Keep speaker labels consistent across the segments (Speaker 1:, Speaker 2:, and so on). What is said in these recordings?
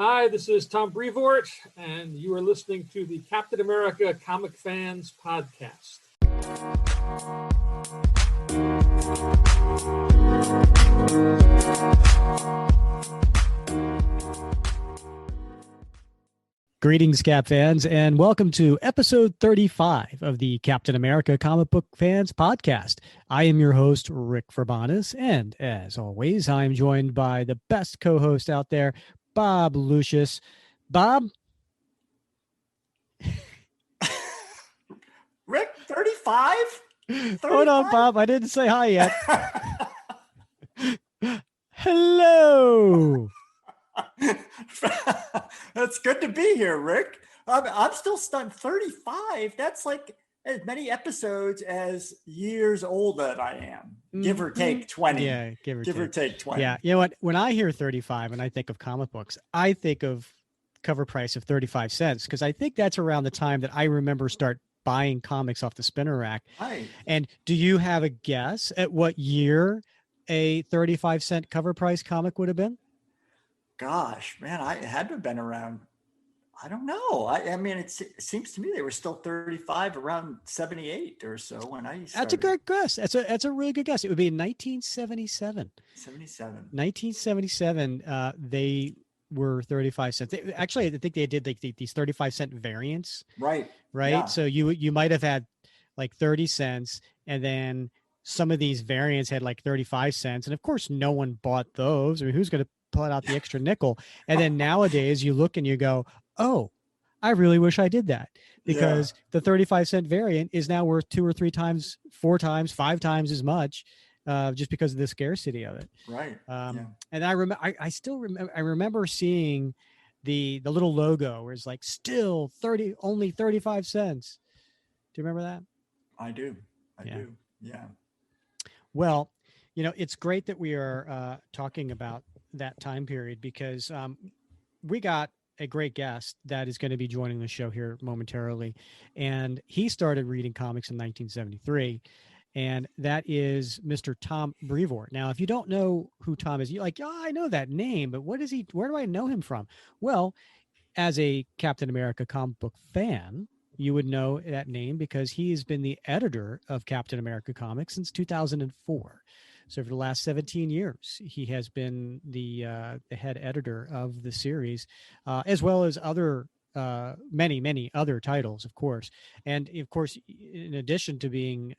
Speaker 1: Hi, this is Tom Brevoort, and you are listening to the Captain America Comic Fans Podcast.
Speaker 2: Greetings, Cap fans, and welcome to episode 35 of the Captain America Comic Book Fans Podcast. I am your host, Rick Verbanis, and as always, I'm joined by the best co-host out there, Bob Lucius. Bob?
Speaker 3: Rick, 35?
Speaker 2: Hold on, Bob. I didn't say hi yet. Hello.
Speaker 3: That's good to be here, Rick. I'm still stunned. 35? That's like as many episodes as years old that I am. Give or take 20.
Speaker 2: Yeah, give
Speaker 3: or take 20.
Speaker 2: Yeah, you know what? When I hear 35 and I think of comic books, I think of cover price of 35 cents because I think that's around the time that I remember start buying comics off the spinner rack.
Speaker 3: Right.
Speaker 2: And do you have a guess at what year a 35-cent cover price comic would have been?
Speaker 3: Gosh, man, it had to have been around, I don't know. I mean, it seems to me they were still 35 around 78 or so when I started.
Speaker 2: That's a good guess. That's a really good guess. It would be in 1977. 1977, they were 35 cents. Actually, I think they did like these 35-cent variants.
Speaker 3: Right.
Speaker 2: Yeah. So you might have had like 30 cents, and then some of these variants had like 35 cents. And of course, no one bought those. I mean, who's going to pull out the extra nickel? And then nowadays you look and you go, oh, I really wish I did that, because the 35-cent variant is now worth 2 or 3 times, 4 times, 5 times as much, just because of the scarcity of it.
Speaker 3: Right.
Speaker 2: And I still remember seeing the little logo where it's like still only 35 cents. Do you remember that?
Speaker 3: I do. I do. Yeah.
Speaker 2: Well, you know, it's great that we are talking about that time period, because we got a great guest that is going to be joining the show here momentarily. And he started reading comics in 1973. And that is Mr. Tom Brevoort. Now, if you don't know who Tom is, you're like, oh, I know that name, but what is he? Where do I know him from? Well, as a Captain America comic book fan, you would know that name because he has been the editor of Captain America Comics since 2004. So for the last 17 years, he has been the head editor of the series, as well as other many other titles, of course. And of course, in addition to being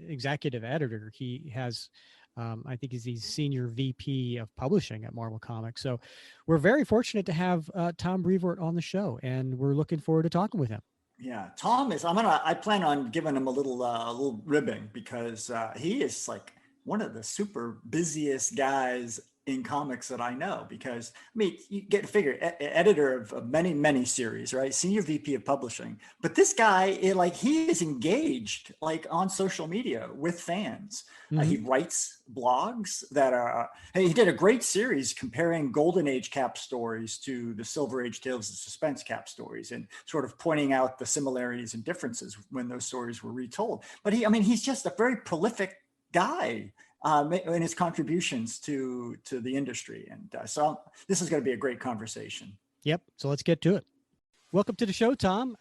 Speaker 2: executive editor, he has, I think he's the senior VP of publishing at Marvel Comics. So we're very fortunate to have Tom Brevoort on the show, and we're looking forward to talking with him.
Speaker 3: Yeah, Tom is. I plan on giving him a little ribbing, because he is like one of the super busiest guys in comics that I know, because I mean, you get to figure editor of many series, right? Senior VP of publishing. But this guy, he is engaged like on social media with fans.
Speaker 2: Mm-hmm.
Speaker 3: He writes blogs that are, he did a great series comparing Golden Age Cap stories to the Silver Age Tales of Suspense Cap stories, and sort of pointing out the similarities and differences when those stories were retold. But he's just a very prolific guy in his contributions to the industry. And so this is going to be a great conversation.
Speaker 2: Yep. So let's get to it. Welcome to the show, Tom.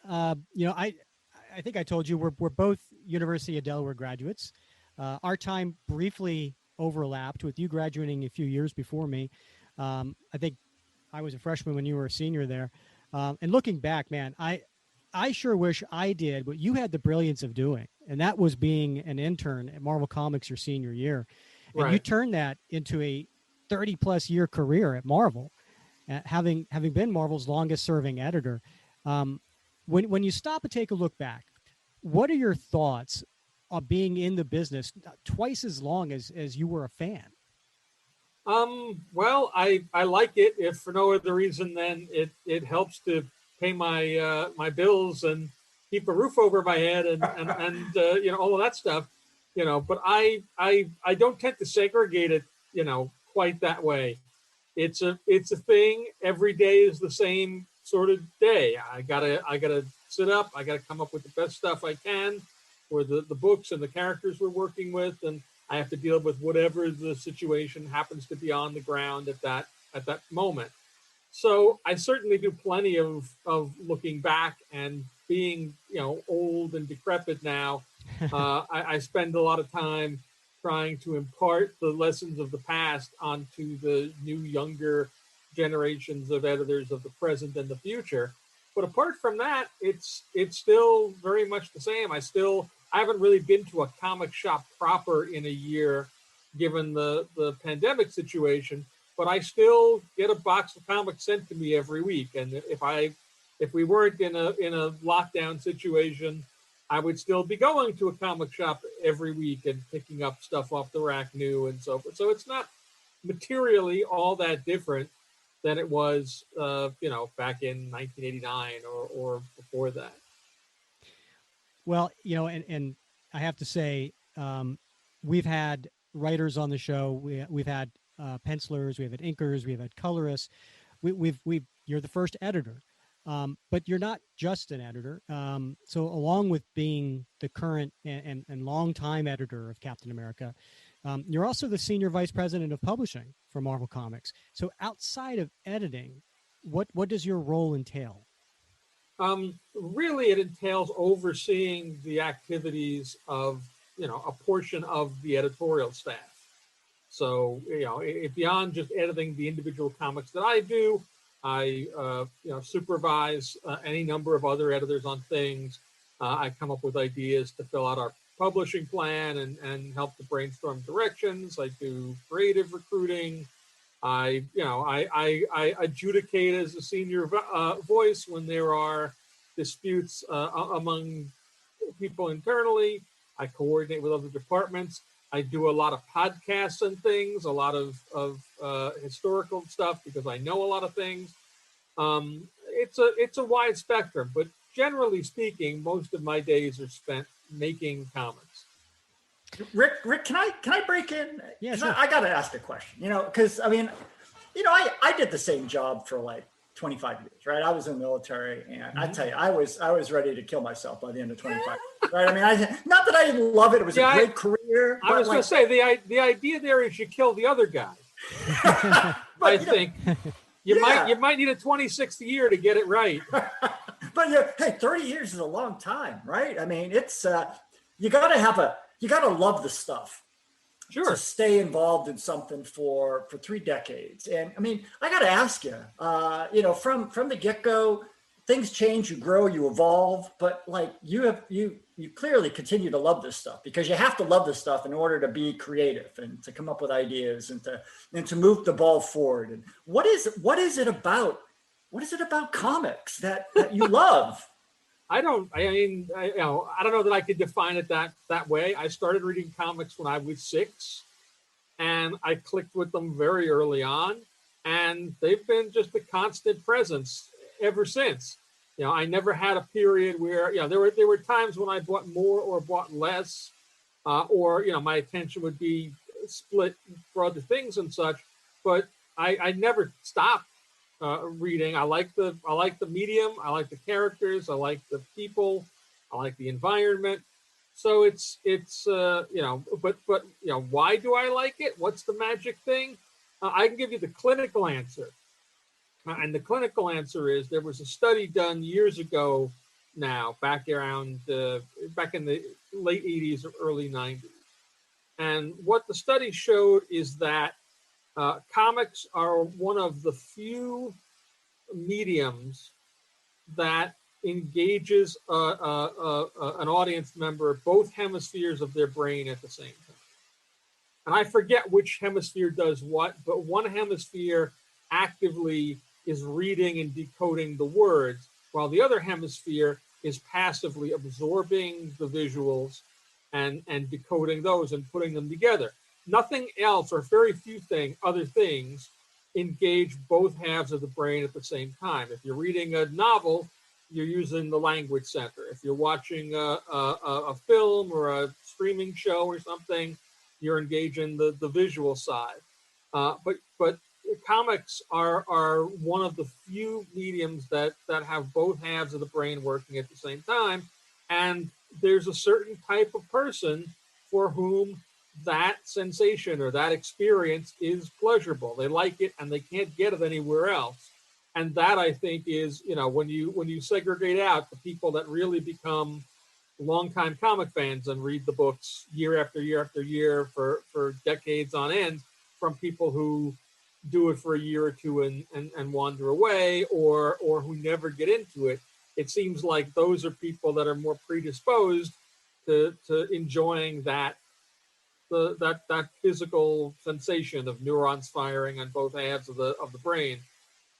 Speaker 2: You know, I think I told you we're both University of Delaware graduates. Our time briefly overlapped, with you graduating a few years before me. I think I was a freshman when you were a senior there. And looking back, man, I sure wish I did what you had the brilliance of doing, and that was being an intern at Marvel Comics your senior year. And
Speaker 1: Right.
Speaker 2: you turned that into a 30-plus year career at Marvel, having been Marvel's longest serving editor. When you stop and take a look back, what are your thoughts on being in the business twice as long as you were a fan?
Speaker 1: Well, I like it, if for no other reason than it helps to pay my my bills and keep a roof over my head and you know, all of that stuff, you know. But I don't tend to segregate it, you know, quite that way. It's a thing. Every day is the same sort of day. I gotta sit up. I gotta come up with the best stuff I can for the books and the characters we're working with, and I have to deal with whatever the situation happens to be on the ground at that moment. So I certainly do plenty of looking back, and being, old and decrepit now, I spend a lot of time trying to impart the lessons of the past onto the new, younger generations of editors of the present and the future. But apart from that, it's still very much the same. I haven't really been to a comic shop proper in a year, given the pandemic situation. But I still get a box of comics sent to me every week. And if we weren't in a lockdown situation, I would still be going to a comic shop every week and picking up stuff off the rack new and so forth. So it's not materially all that different than it was, back in 1989 or before that.
Speaker 2: Well, and I have to say, we've had writers on the show. We've had pencilers, we've had inkers, we've had colorists. You're the first editor, but you're not just an editor. So along with being the current and longtime editor of Captain America, you're also the senior vice president of publishing for Marvel Comics. So outside of editing, what does your role entail?
Speaker 1: Really, it entails overseeing the activities of, a portion of the editorial staff. So, beyond just editing the individual comics that I do, I, supervise any number of other editors on things. I come up with ideas to fill out our publishing plan and help to brainstorm directions. I do creative recruiting. I adjudicate as a senior voice when there are disputes among people internally. I coordinate with other departments. I do a lot of podcasts and things, a lot of historical stuff, because I know a lot of things. It's a wide spectrum, but generally speaking, most of my days are spent making comics.
Speaker 3: Rick, can I break in?
Speaker 2: Yeah, sure.
Speaker 3: I got to ask a question. Because I did the same job for like 25 years, right? I was in the military, and I tell you, I was ready to kill myself by the end of 25. Right? Not that I didn't love it; it was a great career.
Speaker 1: I was going to say the idea there is you kill the other guy. I think you might need a 26th year to get it right.
Speaker 3: But hey, 30 years is a long time, right? I mean, it's you got to love the stuff.
Speaker 1: Sure.
Speaker 3: To stay involved in something for 3 decades. And I mean, I got to ask you, from the get-go, things change, you grow, you evolve, but like you clearly continue to love this stuff, because you have to love this stuff in order to be creative and to come up with ideas and to move the ball forward. And what is it about comics that you love?
Speaker 1: I don't know that I could define it that way. I started reading comics when I was 6, and I clicked with them very early on, and they've been just a constant presence ever since. I never had a period where, there were times when I bought more or bought less, or my attention would be split for other things and such, but I never stopped reading. I like the medium. I like the characters. I like the people. I like the environment. So it's but why do I like it? What's the magic thing? I can give you the clinical answer, and the clinical answer is there was a study done years ago now, back in the late 80s or early 90s, and what the study showed is that comics are one of the few mediums that engages an audience member, both hemispheres of their brain at the same time. And I forget which hemisphere does what, but one hemisphere actively is reading and decoding the words, while the other hemisphere is passively absorbing the visuals and decoding those and putting them together. Nothing else, or very few other things, engage both halves of the brain at the same time. If you're reading a novel, you're using the language center. If you're watching a film or a streaming show or something, you're engaging the visual side. But comics are one of the few mediums that have both halves of the brain working at the same time. And there's a certain type of person for whom that sensation or that experience is pleasurable. They like it and they can't get it anywhere else. And that, I think, is, when you segregate out the people that really become longtime comic fans and read the books year after year after year for decades on end, from people who do it for a year or two and wander away, or who never get into it. It seems like those are people that are more predisposed to enjoying that physical sensation of neurons firing on both halves of the brain,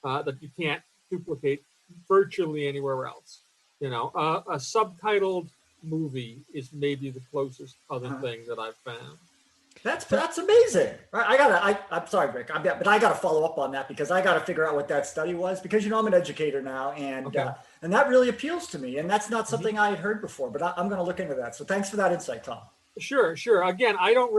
Speaker 1: that you can't duplicate virtually anywhere else. A subtitled movie is maybe the closest other thing that I've found.
Speaker 3: That's amazing. I'm sorry, Rick, but I gotta follow up on that, because I gotta figure out what that study was, because I'm an educator now, and and that really appeals to me, and that's not something I had heard before. But I'm gonna look into that. So thanks for that insight, Tom.
Speaker 1: Sure. Again, I don't,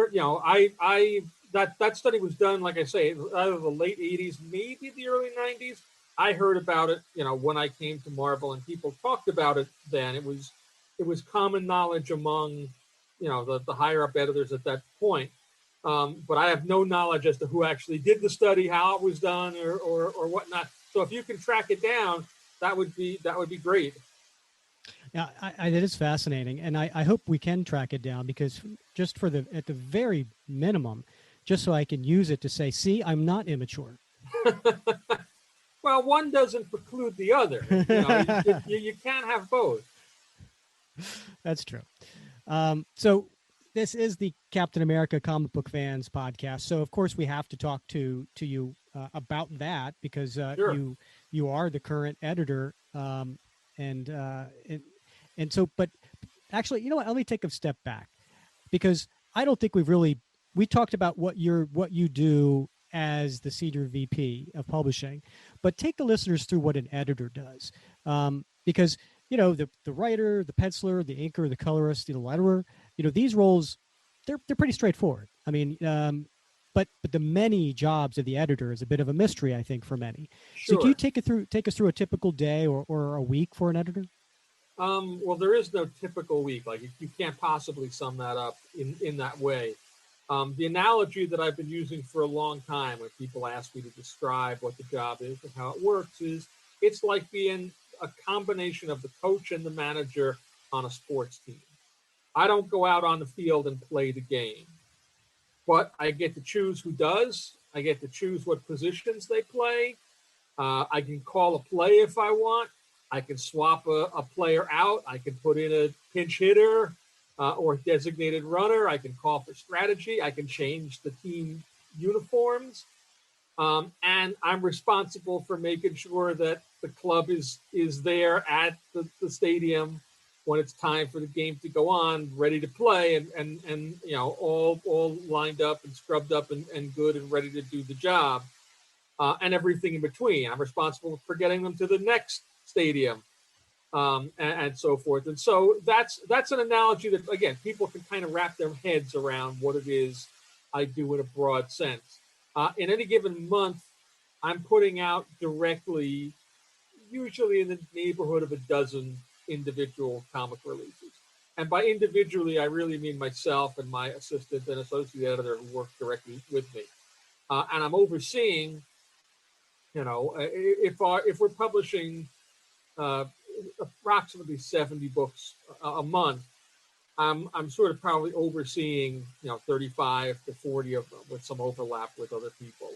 Speaker 1: that study was done, like I say, either the late 80s, maybe the early 90s. I heard about it, when I came to Marvel, and people talked about it then. It was common knowledge among, the higher up editors at that point. But I have no knowledge as to who actually did the study, how it was done, or whatnot. So if you can track it down, that would be great.
Speaker 2: Yeah, it is fascinating, and I hope we can track it down, because just at the very minimum, just so I can use it to say, see, I'm not immature.
Speaker 1: Well, one doesn't preclude the other. You can't have both.
Speaker 2: That's true. So this is the Captain America Comic Book Fans podcast. So of course we have to talk to you about that, because
Speaker 1: Sure.
Speaker 2: you are the current editor, and so. But actually, you know what? Let me take a step back, because I don't think we talked about what you do as the senior VP of publishing, but take the listeners through what an editor does, because the writer, the penciler, the inker, the colorist, the letterer, these roles, they're pretty straightforward. I mean, but the many jobs of the editor is a bit of a mystery, I think, for many.
Speaker 1: Sure.
Speaker 2: So can you take us through a typical day or a week for an editor?
Speaker 1: Well, there is no typical week. Like, you can't possibly sum that up in that way. The analogy that I've been using for a long time when people ask me to describe what the job is and how it works is, it's like being a combination of the coach and the manager on a sports team. I don't go out on the field and play the game, but I get to choose who does. I get to choose what positions they play. I can call a play if I want. I can swap a player out. I can put in a pinch hitter or designated runner. I can call for strategy. I can change the team uniforms. And I'm responsible for making sure that the club is there at the stadium when it's time for the game to go on, ready to play, and all lined up and scrubbed up and good and ready to do the job, and everything in between. I'm responsible for getting them to the next stadium, and so forth. And so that's an analogy that, again, people can kind of wrap their heads around what it is I do in a broad sense. In any given month, I'm putting out directly, usually in the neighborhood of a dozen individual comic releases. And by individually, I really mean myself and my assistant and associate editor who work directly with me. And I'm overseeing, if we're publishing approximately 70 books a month, I'm sort of probably overseeing 35 to 40 of them, with some overlap with other people,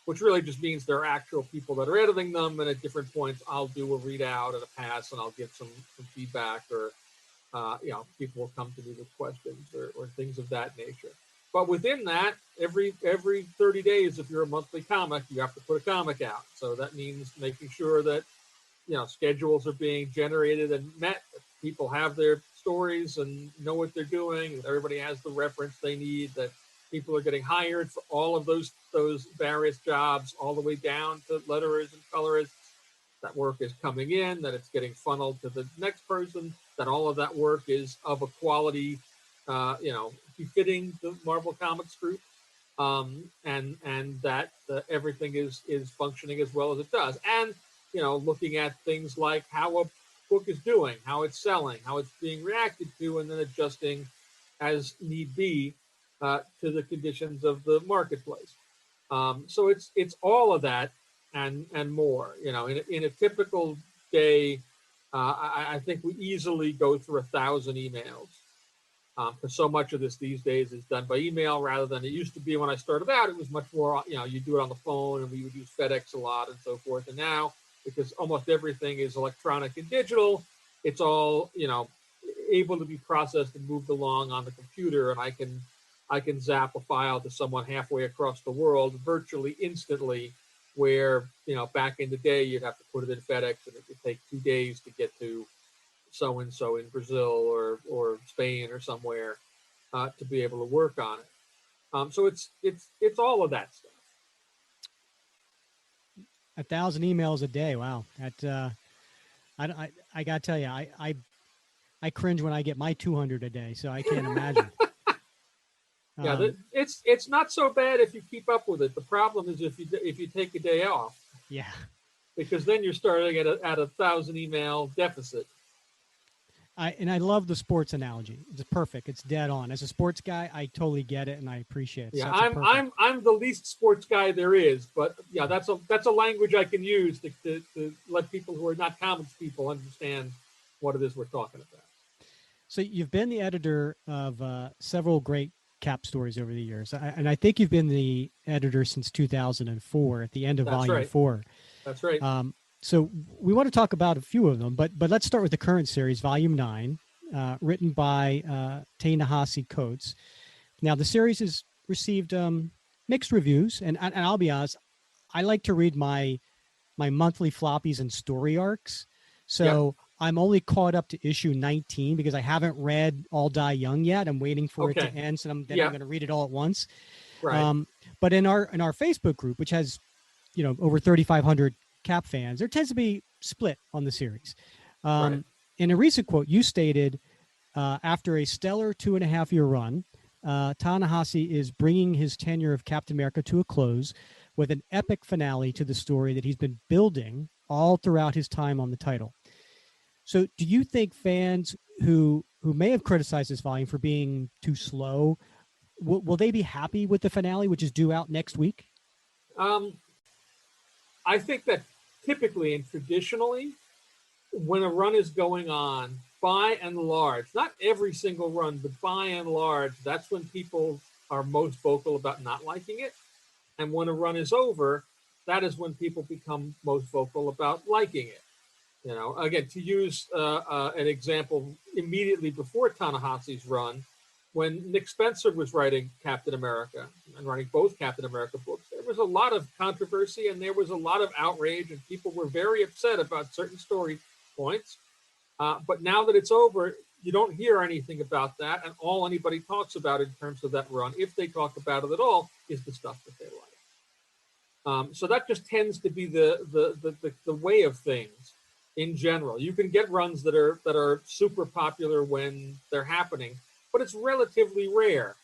Speaker 1: which really just means there are actual people that are editing them, and at different points I'll do a readout and a pass, and I'll give some feedback, or people will come to me with questions or things of that nature. But within that, every 30 days, if you're a monthly comic, you have to put a comic out. So that means making sure that schedules are being generated and met. People have their stories and know what they're doing. Everybody has the reference they need. That people are getting hired for all of those various jobs, all the way down to letterers and colorists. That work is coming in. That it's getting funneled to the next person. That all of that work is of a quality, befitting the Marvel Comics group, and that everything is functioning as well as it does. And looking at things like how a book is doing, how it's selling, how it's being reacted to, and then adjusting as need be to the conditions of the marketplace. So it's all of that, and more. You know, in a typical day, I think we easily go through 1,000 emails. Because so much of this these days is done by email rather than it used to be when I started out. It was much more, you know, you do it on the phone, and we would use FedEx a lot and so forth. And now, because almost everything is electronic and digital, it's all, you know, able to be processed and moved along on the computer, and I can zap a file to someone halfway across the world virtually instantly. Where, you know, back in the day you'd have to put it in FedEx and it would take 2 days to get to so and so in Brazil or Spain or somewhere to be able to work on it. So it's all of that stuff.
Speaker 2: 1,000 emails a day. Wow, that I gotta tell you, I cringe when I get my 200 a day, so I can't imagine.
Speaker 1: Yeah, it's not so bad if you keep up with it. The problem is if you take a day off.
Speaker 2: Yeah,
Speaker 1: because then you're starting at a 1,000 email deficit.
Speaker 2: I love the sports analogy. It's perfect. It's dead on. As a sports guy, I totally get it and I appreciate it.
Speaker 1: Yeah,
Speaker 2: so
Speaker 1: I'm the least sports guy there is, but yeah, that's a language I can use to let people who are not comics people understand what it is we're talking about.
Speaker 2: So you've been the editor of several great Cap stories over the years, and I think you've been the editor since 2004 at the end of Volume 4.
Speaker 1: That's right.
Speaker 2: So we want to talk about a few of them, but let's start with the current series, Volume 9, written by Ta-Nehisi Coates. Now, the series has received mixed reviews, and I'll be honest, I like to read my monthly floppies and story arcs. So I'm only caught up to issue 19 because I haven't read All Die Young yet. I'm waiting for it to end, so I'm going to read it all at once.
Speaker 1: Right.
Speaker 2: But in our Facebook group, which has, you know, over 3,500 Cap fans, there tends to be split on the series. In a recent quote, you stated, after a stellar 2.5-year run, Ta-Nehisi is bringing his tenure of Captain America to a close with an epic finale to the story that he's been building all throughout his time on the title. So do you think fans who may have criticized this volume for being too slow, will they be happy with the finale, which is due out next week?
Speaker 1: I think that typically and traditionally, when a run is going on, by and large, not every single run, but by and large, that's when people are most vocal about not liking it. And when a run is over, that is when people become most vocal about liking it. You know, again, to use an example immediately before Ta-Nehisi's run, when Nick Spencer was writing Captain America and writing both Captain America books, there was a lot of controversy and there was a lot of outrage and people were very upset about certain story points. But now that it's over, you don't hear anything about that. And all anybody talks about in terms of that run, if they talk about it at all, is the stuff that they like. So that just tends to be the way of things in general. You can get runs that are super popular when they're happening, but it's relatively rare.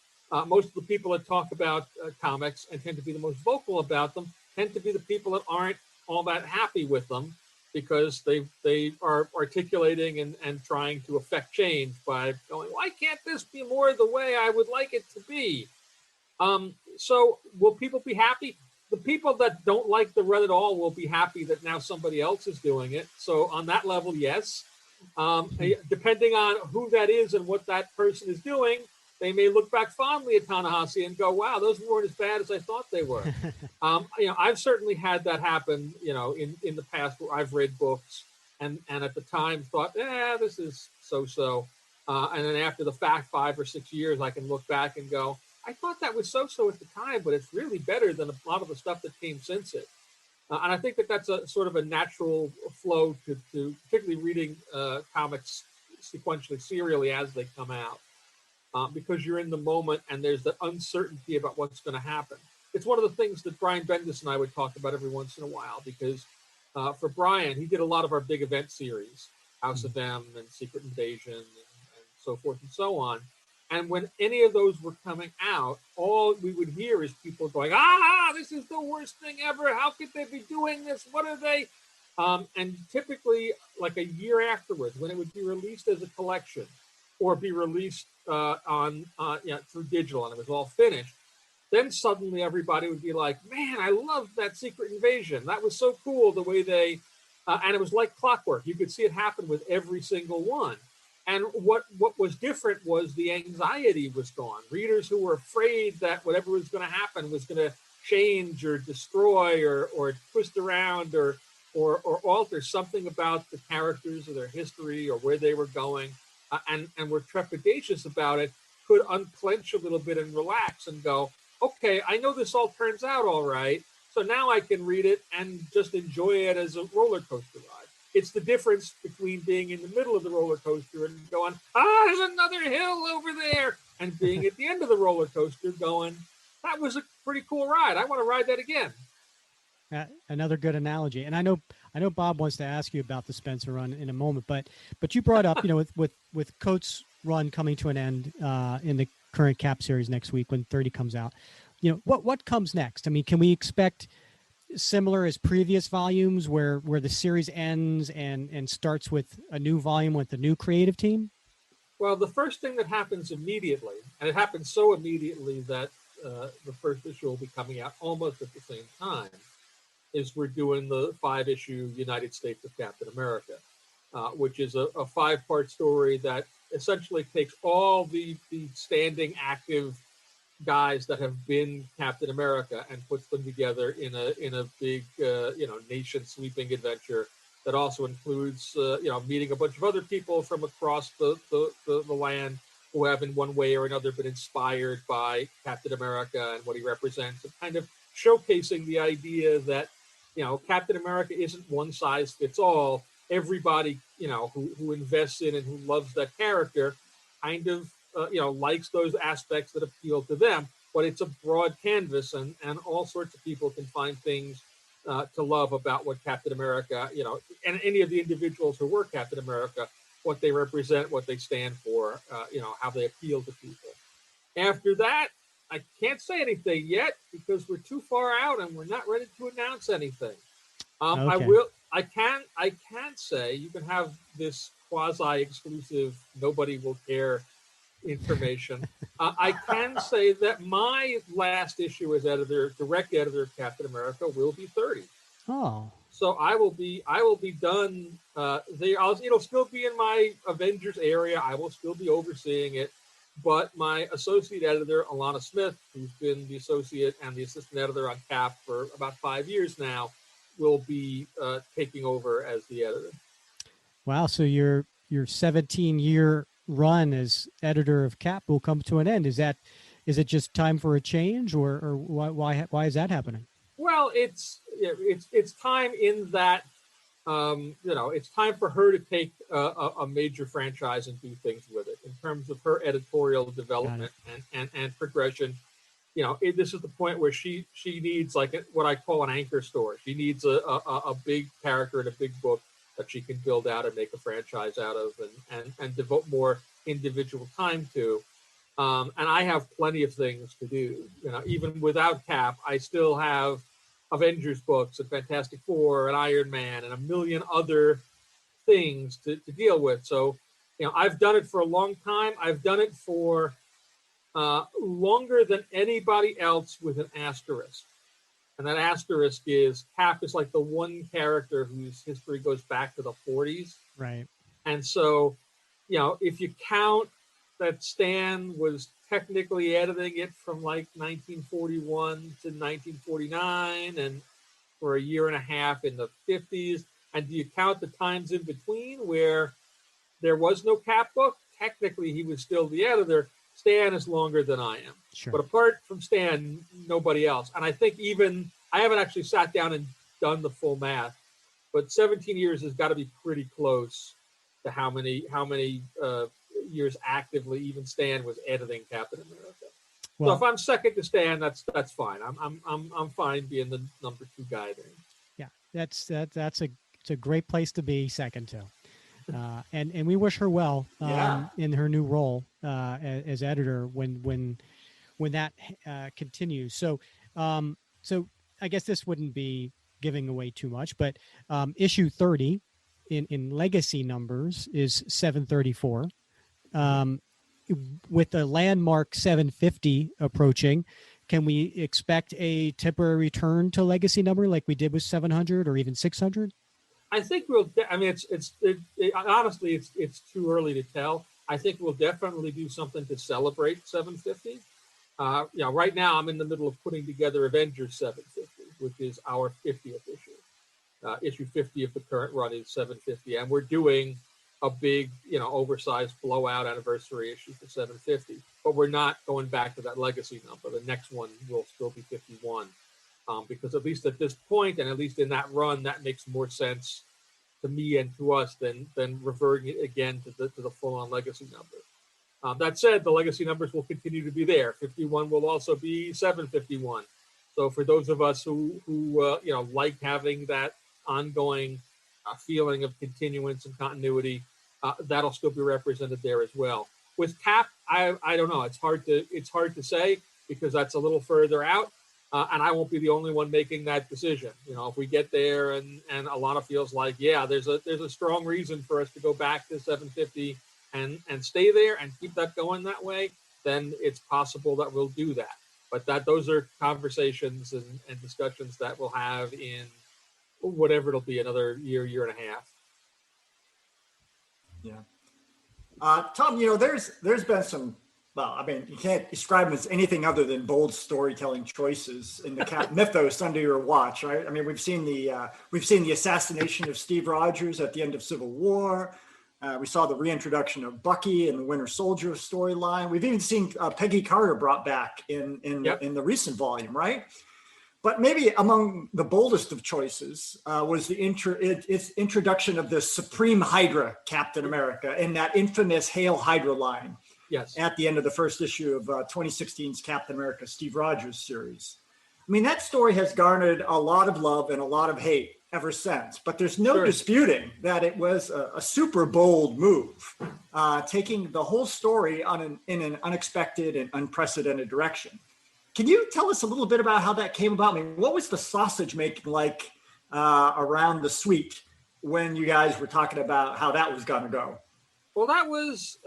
Speaker 1: Most of the people that talk about comics and tend to be the most vocal about them tend to be the people that aren't all that happy with them because they are articulating and trying to affect change by going, why can't this be more the way I would like it to be? So will people be happy? The people that don't like the run at all will be happy that now somebody else is doing it. So on that level, yes. Depending on who that is and what that person is doing, they may look back fondly at Ta-Nehisi and go, wow, those weren't as bad as I thought they were. You know, I've certainly had that happen, you know, in the past where I've read books and at the time thought, this is so-so. And then after the fact, 5 or 6 years, I can look back and go, I thought that was so-so at the time, but it's really better than a lot of the stuff that came since it. And I think that that's a sort of a natural flow to particularly reading comics sequentially, serially as they come out, because you're in the moment and there's the uncertainty about what's going to happen. It's one of the things that Brian Bendis and I would talk about every once in a while, because for Brian, he did a lot of our big event series, House of M and Secret Invasion and so forth and so on. And when any of those were coming out, all we would hear is people going, this is the worst thing ever. How could they be doing this? What are they? And typically, like a year afterwards, when it would be released as a collection or be released through digital and it was all finished, then suddenly everybody would be like, man, I loved that Secret Invasion. That was so cool the way they, and it was like clockwork. You could see it happen with every single one. And what was different was the anxiety was gone. Readers who were afraid that whatever was going to happen was going to change or destroy or twist around or alter something about the characters or their history or where they were going, and were trepidatious about it, could unclench a little bit and relax and go, okay, I know this all turns out all right, so now I can read it and just enjoy it as a roller coaster ride. It's the difference between being in the middle of the roller coaster and going, there's another hill over there, and being at the end of the roller coaster going, that was a pretty cool ride. I want to ride that again.
Speaker 2: Another good analogy. And I know Bob wants to ask you about the Spencer run in a moment, but you brought up, with Coates' run coming to an end in the current Cap series next week when 30 comes out, what comes next? I mean, can we expect similar as previous volumes where the series ends and starts with a new volume with a new creative team?
Speaker 1: Well, the first thing that happens immediately, and it happens so immediately that the first issue will be coming out almost at the same time, is we're doing the 5-issue United States of Captain America, which is a 5-part story that essentially takes all the standing active guys that have been Captain America and puts them together in a big nation sweeping adventure that also includes meeting a bunch of other people from across the land who have in one way or another been inspired by Captain America and what he represents, and kind of showcasing the idea that Captain America isn't one size fits all. Everybody who invests in and who loves that character kind of likes those aspects that appeal to them, but it's a broad canvas, and all sorts of people can find things to love about what Captain America, and any of the individuals who were Captain America, what they represent, what they stand for, how they appeal to people. After that, I can't say anything yet because we're too far out and we're not ready to announce anything.
Speaker 2: Okay.
Speaker 1: I can say you can have this quasi-exclusive, nobody will care information. I can say that my last issue as direct editor of Captain America will be 30.
Speaker 2: Oh.
Speaker 1: So I will be done. It'll still be in my Avengers area. I will still be overseeing it, but my associate editor, Alana Smith, who's been the associate and the assistant editor on Cap for about 5 years now, will be taking over as the editor.
Speaker 2: Wow. So your 17-year run as editor of Cap will come to an end. Is it just time for a change, or why is that happening?
Speaker 1: Well, it's time in that it's time for her to take a major franchise and do things with it in terms of her editorial development and progression. This is the point where she needs what I call an anchor story. She needs a big character in a big book that she can build out and make a franchise out of and devote more individual time to. And I have plenty of things to do. Even without Cap, I still have Avengers books and Fantastic Four and Iron Man and a million other things to deal with. So, I've done it for a long time. I've done it for longer than anybody else with an asterisk. And that asterisk is Cap is like the one character whose history goes back to the 40s.
Speaker 2: Right.
Speaker 1: And so, if you count that Stan was technically editing it from like 1941 to 1949 and for a year and a half in the 50s, and do you count the times in between where there was no Cap book? Technically, he was still the editor. Stan is longer than I am.
Speaker 2: Sure.
Speaker 1: But apart from Stan, nobody else. And I think I haven't actually sat down and done the full math, but 17 years has got to be pretty close to how many years actively even Stan was editing Captain America. Well, so if I'm second to Stan, that's fine. I'm fine being the number 2 guy there.
Speaker 2: Yeah, it's a great place to be second to. And we wish her well in her new role as editor when that continues. So I guess this wouldn't be giving away too much, but issue 30 in legacy numbers is 734. With the landmark 750 approaching, Can we expect a temporary return to legacy number like we did with 700 or even 600?
Speaker 1: I think I mean, honestly, it's too early to tell. I think we'll definitely do something to celebrate 750. Right now I'm in the middle of putting together Avengers 750, which is our 50th issue. Issue 50 of the current run is 750, and we're doing a big, oversized blowout anniversary issue for 750. But we're not going back to that legacy number. The next one will still be 51. Because at least at this point, and at least in that run, that makes more sense to me and to us than reverting it again to the full-on legacy number. That said, the legacy numbers will continue to be there. 51 will also be 751. So for those of us who like having that ongoing feeling of continuance and continuity, that'll still be represented there as well. With Cap, I don't know. It's hard to say because that's a little further out. And I won't be the only one making that decision. If we get there and a lot of feels like, yeah, there's a strong reason for us to go back to 750 and stay there and keep that going that way, then it's possible that we'll do that. But those are conversations and discussions that we'll have in whatever it'll be, another year and a half.
Speaker 3: Yeah. Tom, there's been some, well, I mean, you can't describe them as anything other than bold storytelling choices in the Cap mythos under your watch, right? I mean, we've seen the assassination of Steve Rogers at the end of Civil War. We saw the reintroduction of Bucky and the Winter Soldier storyline. We've even seen Peggy Carter brought back in the recent volume, right? But maybe among the boldest of choices was its introduction of the Supreme Hydra Captain America in that infamous Hail Hydra line.
Speaker 1: Yes.
Speaker 3: At the end of the first issue of 2016's Captain America Steve Rogers series. I mean, that story has garnered a lot of love and a lot of hate ever since, but there's no disputing that it was a super bold move, taking the whole story in an unexpected and unprecedented direction. Can you tell us a little bit about how that came about? I mean, what was the sausage making like around the suite when you guys were talking about how that was going to go?
Speaker 1: Well, that was,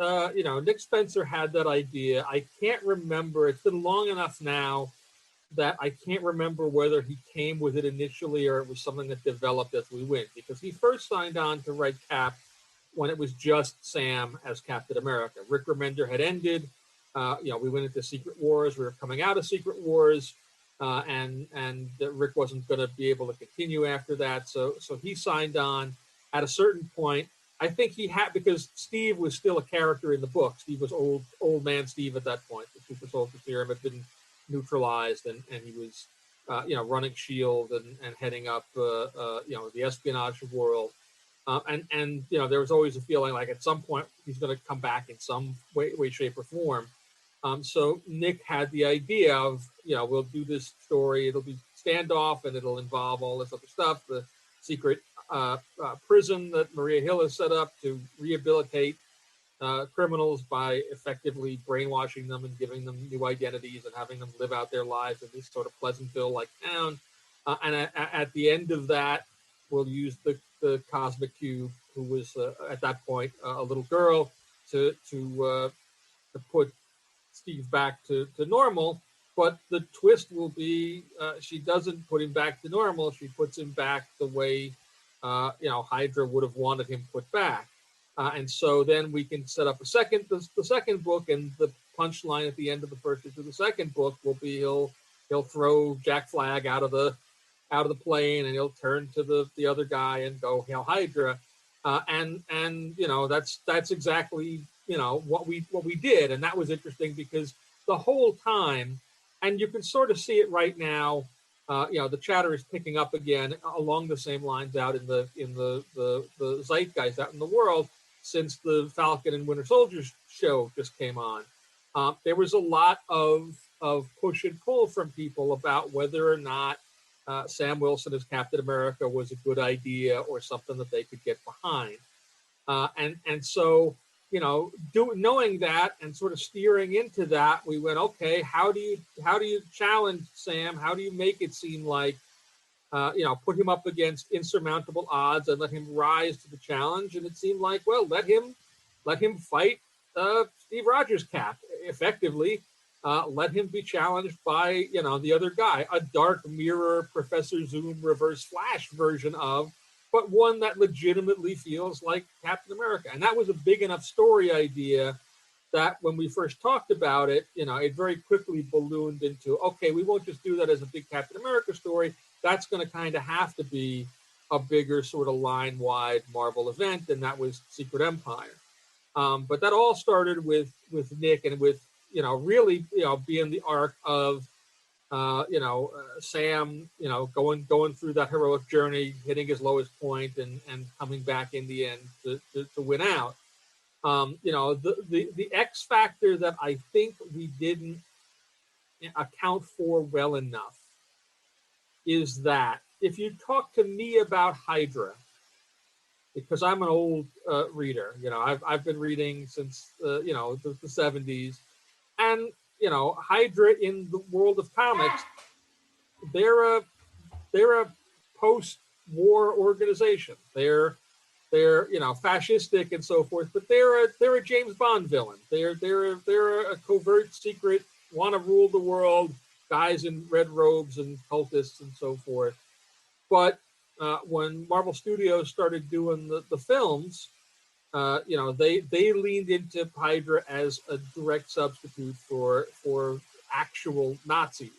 Speaker 1: Nick Spencer had that idea. I can't remember. It's been long enough now that I can't remember whether he came with it initially or it was something that developed as we went. Because he first signed on to write Cap when it was just Sam as Captain America. Rick Remender had ended. We went into Secret Wars. We were coming out of Secret Wars. And Rick wasn't going to be able to continue after that. So he signed on at a certain point. I think he had, because Steve was still a character in the book. Steve was old man Steve at that point. The Super Soldier Serum had been neutralized, and he was, running S.H.I.E.L.D. and heading up, the espionage world. And there was always a feeling like at some point he's going to come back in some way, shape, or form. So Nick had the idea of, we'll do this story. It'll be standoff, and it'll involve all this other stuff. The secret prison that Maria Hill has set up to rehabilitate criminals by effectively brainwashing them and giving them new identities and having them live out their lives in this sort of Pleasantville-like town. And at the end of that, we'll use the Cosmic Cube, who was at that point a little girl, to put Steve back to normal. But the twist will be she doesn't put him back to normal. She puts him back the way Hydra would have wanted him put back. And so then we can set up the second book, and the punchline at the end of the first issue of the second book will be he'll throw Jack Flag out of the plane, and he'll turn to the other guy and go Hail Hydra. And that's exactly what we did. And that was interesting because the whole time, and you can sort of see it right now, the chatter is picking up again along the same lines out in the zeitgeist out in the world since the Falcon and Winter Soldier show just came on. There was a lot of push and pull from people about whether or not Sam Wilson as Captain America was a good idea or something that they could get behind. And so, knowing that and sort of steering into that, we went, okay, how do you challenge Sam? How do you make it seem like, put him up against insurmountable odds and let him rise to the challenge? And it seemed like, well, let him fight Steve Rogers' Cap effectively. let him be challenged by, the other guy, a Dark Mirror, Professor Zoom, Reverse Flash version of, but one that legitimately feels like Captain America. And that was a big enough story idea that when we first talked about it, it very quickly ballooned into, okay, we won't just do that as a big Captain America story. That's going to kind of have to be a bigger sort of line-wide Marvel event, and that was Secret Empire. But that all started with Nick and with, really, being the arc of, Sam, going through that heroic journey, hitting his lowest point and coming back in the end to win out. The X factor that I think we didn't account for well enough is that if you talk to me about Hydra, because I'm an old reader, I've been reading since the 70s, and Hydra in the world of comics, they're a post-war organization. They're fascistic and so forth, but they're a James Bond villain. They're a covert, secret, want to rule the world, guys in red robes and cultists and so forth. But when Marvel Studios started doing the films, they leaned into Hydra as a direct substitute for actual Nazis.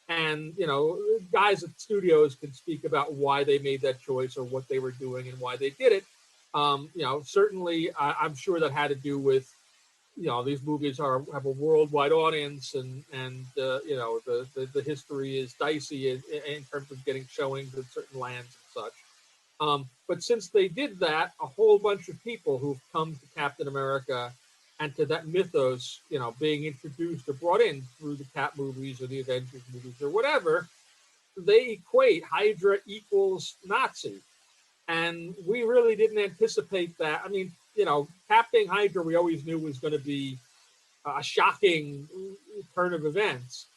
Speaker 1: And, guys at studios can speak about why they made that choice or what they were doing and why they did it. Certainly, I'm sure that had to do with, these movies have a worldwide audience, and the history is dicey in terms of getting showings in certain lands and such. But since they did that, a whole bunch of people who've come to Captain America and to that mythos, being introduced or brought in through the Cap movies or the Avengers movies or whatever, they equate Hydra equals Nazi. And we really didn't anticipate that. I mean, Captain Hydra, we always knew was going to be a shocking turn of events,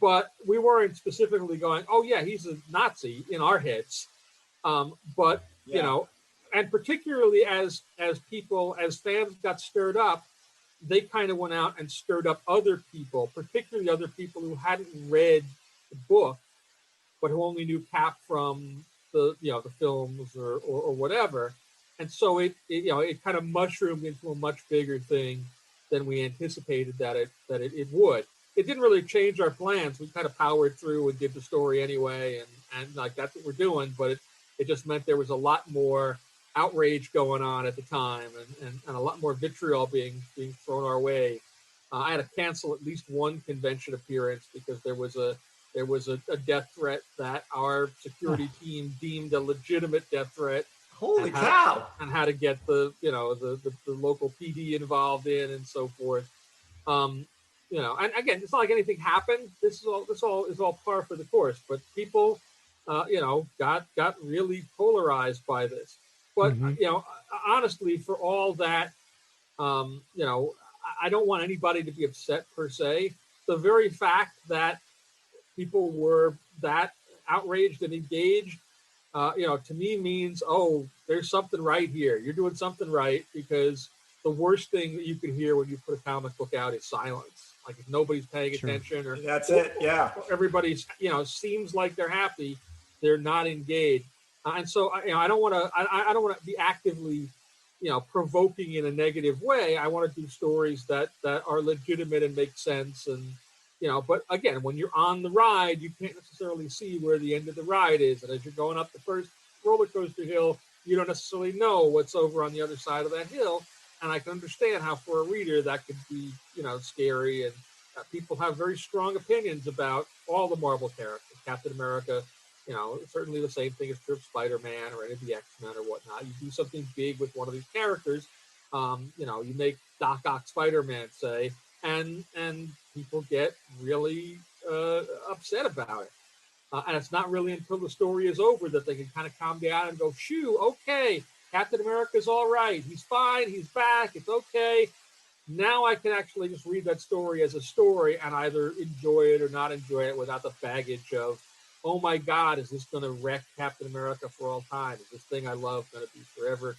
Speaker 1: but we weren't specifically going, oh yeah, he's a Nazi in our heads. But and particularly as fans got stirred up, they kind of went out and stirred up other people, particularly other people who hadn't read the book, but who only knew Cap from the films or whatever. And so it kind of mushroomed into a much bigger thing than we anticipated that it would. It didn't really change our plans. We kind of powered through and did the story anyway, and like that's what we're doing. But it just meant there was a lot more outrage going on at the time, and a lot more vitriol being thrown our way. I had to cancel at least one convention appearance because there was a death threat that our security team deemed a legitimate death threat.
Speaker 4: Holy cow!
Speaker 1: And how to get the local PD involved in and so forth. And again, it's not like anything happened. This is all par for the course. But people, got really polarized by this. But honestly, for all that, I don't want anybody to be upset per se. The very fact that people were that outraged and engaged, to me means, oh, there's something right here. You're doing something right, because the worst thing that you can hear when you put a comic book out is silence. Like if nobody's paying attention, or
Speaker 4: that's it. Yeah,
Speaker 1: everybody's seems like they're happy, they're not engaged, and so I don't want to be actively provoking in a negative way. I want to do stories that are legitimate and make sense, and but again, when you're on the ride, you can't necessarily see where the end of the ride is. And as you're going up the first roller coaster hill, you don't necessarily know what's over on the other side of that hill. And I can understand how for a reader that could be, scary. And people have very strong opinions about all the Marvel characters. Captain America, certainly the same thing is true of Spider-Man or any of the X-Men or whatnot. You do something big with one of these characters, you make Doc Ock Spider-Man, say, and people get really upset about it. And it's not really until the story is over that they can kind of calm down and go, shoo, okay, Captain America's all right. He's fine. He's back. It's okay. Now I can actually just read that story as a story and either enjoy it or not enjoy it without the baggage of, oh my God, is this going to wreck Captain America for all time? Is this thing I love going to be forever,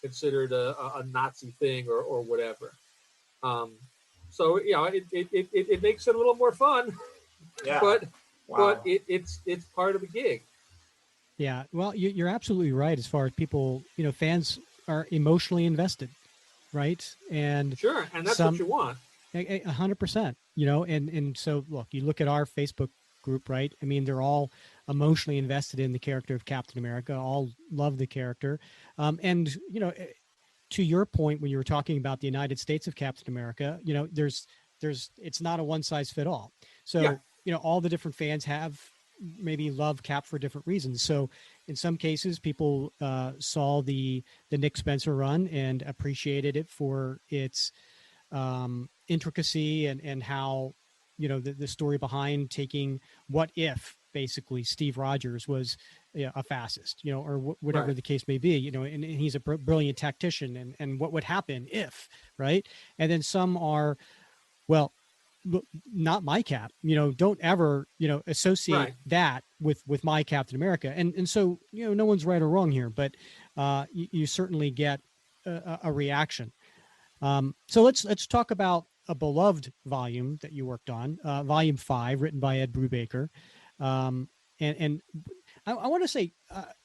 Speaker 1: considered a Nazi thing or whatever? So it makes it a little more fun,
Speaker 4: Yeah.
Speaker 1: but
Speaker 4: Wow.
Speaker 1: it's part of the gig.
Speaker 2: Yeah, well, you're absolutely right. As far as people, fans are emotionally invested, right? And
Speaker 1: Sure, and that's what you want.
Speaker 2: 100%. And so look, you look at our Facebook group, right? I mean, they're all emotionally invested in the character of Captain America. All love the character, and to your point when you were talking about the United States of Captain America, there's it's not a one size fit all. So
Speaker 1: Yeah.
Speaker 2: all the different fans have maybe love Cap for different reasons. So in some cases, people saw the Nick Spencer run and appreciated it for its intricacy and how the story behind taking what if basically Steve Rogers was a fascist, or whatever
Speaker 1: Right.
Speaker 2: the case may be, and he's a brilliant tactician, and what would happen if, right? And then some are, well, not my Cap, don't ever, associate
Speaker 1: Right.
Speaker 2: that with my Captain America. And so, no one's right or wrong here, but you certainly get a reaction. So let's talk about a beloved volume that you worked on, volume 5, written by Ed Brubaker. And I want to say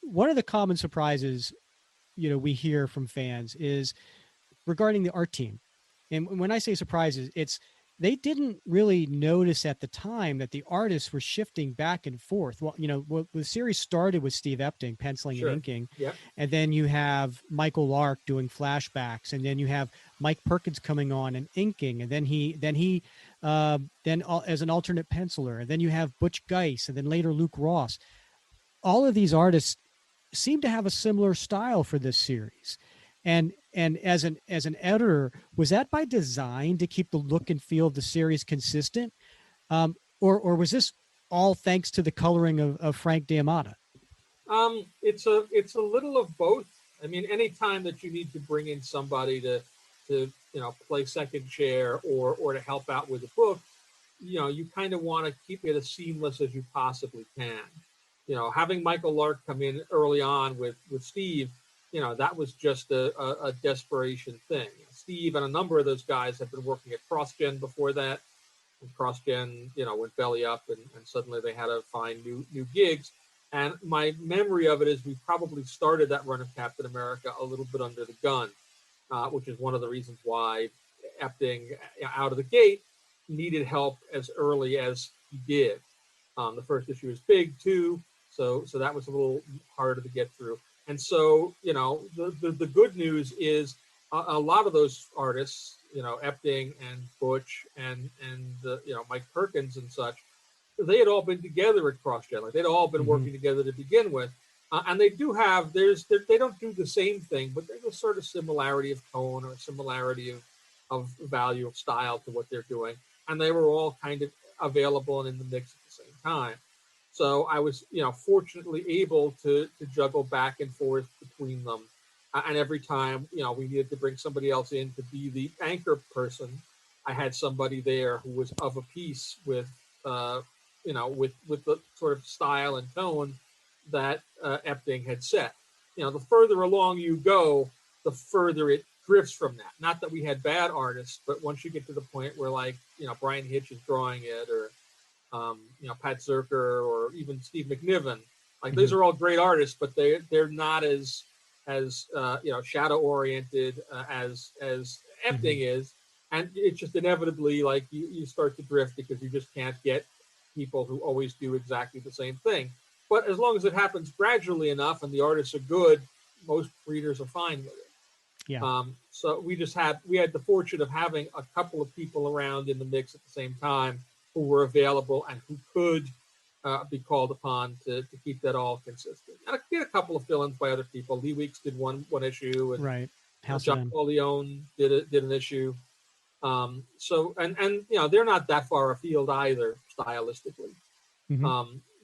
Speaker 2: one of the common surprises, we hear from fans is regarding the art team. And when I say surprises, it's they didn't really notice at the time that the artists were shifting back and forth. Well, the series started with Steve Epting penciling
Speaker 1: Sure.
Speaker 2: and inking,
Speaker 1: Yep.
Speaker 2: and then you have Michael Lark doing flashbacks, and then you have Mike Perkins coming on and inking, and then as an alternate penciler, and then you have Butch Geis, and then later Luke Ross. All of these artists seem to have a similar style for this series. And as an editor, was that by design to keep the look and feel of the series consistent, or was this all thanks to the coloring of Frank D'Amata?
Speaker 1: It's a little of both. I mean, anytime that you need to bring in somebody to play second chair or to help out with the book, you kind of want to keep it as seamless as you possibly can. Having Michael Lark come in early on with Steve, that was just a desperation thing. Steve and a number of those guys had been working at CrossGen before that. And CrossGen, went belly up and suddenly they had to find new gigs. And my memory of it is we probably started that run of Captain America a little bit under the gun, which is one of the reasons why Epting, out of the gate, needed help as early as he did. The first issue is big too, so that was a little harder to get through. And so, the good news is a lot of those artists, Epting and Butch and Mike Perkins and such, they had all been together at CrossGen. Like they'd all been working together to begin with. And they do have, they don't do the same thing, but there's a sort of similarity of tone or similarity of value of style to what they're doing. And they were all kind of available and in the mix at the same time. So I was, fortunately able to juggle back and forth between them. And every time, we needed to bring somebody else in to be the anchor person, I had somebody there who was of a piece with, with the sort of style and tone that Epting had set. The further along you go, the further it drifts from that. Not that we had bad artists, but once you get to the point where, like, Brian Hitch is drawing it, or Pat Zerker, or even Steve McNiven, like those are all great artists, but they're not as shadow oriented as Epting is, and it's just inevitably like you start to drift because you just can't get people who always do exactly the same thing. But as long as it happens gradually enough and the artists are good, most readers are fine with it.
Speaker 2: Yeah.
Speaker 1: So we had the fortune of having a couple of people around in the mix at the same time who were available and who could be called upon to keep that all consistent. And I did a couple of fill-ins by other people. Lee Weeks did one issue, and
Speaker 2: Right.
Speaker 1: John Corleone did an issue. So they're not that far afield either stylistically.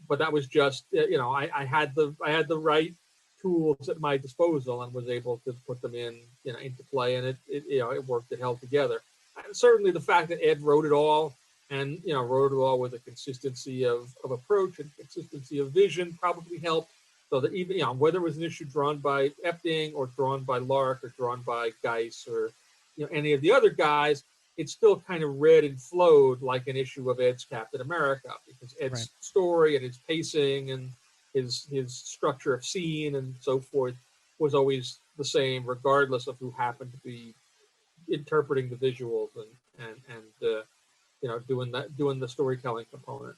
Speaker 1: But that was just I had the right tools at my disposal and was able to put them into play, and it worked. It held together. And certainly the fact that Ed wrote it all and wrote it all with a consistency of approach and consistency of vision probably helped. So that even whether it was an issue drawn by Epting or drawn by Lark or drawn by Geis or any of the other guys, it still kind of read and flowed like an issue of Ed's Captain America, because Ed's story and his pacing and his structure of scene and so forth was always the same, regardless of who happened to be interpreting the visuals and doing the storytelling component.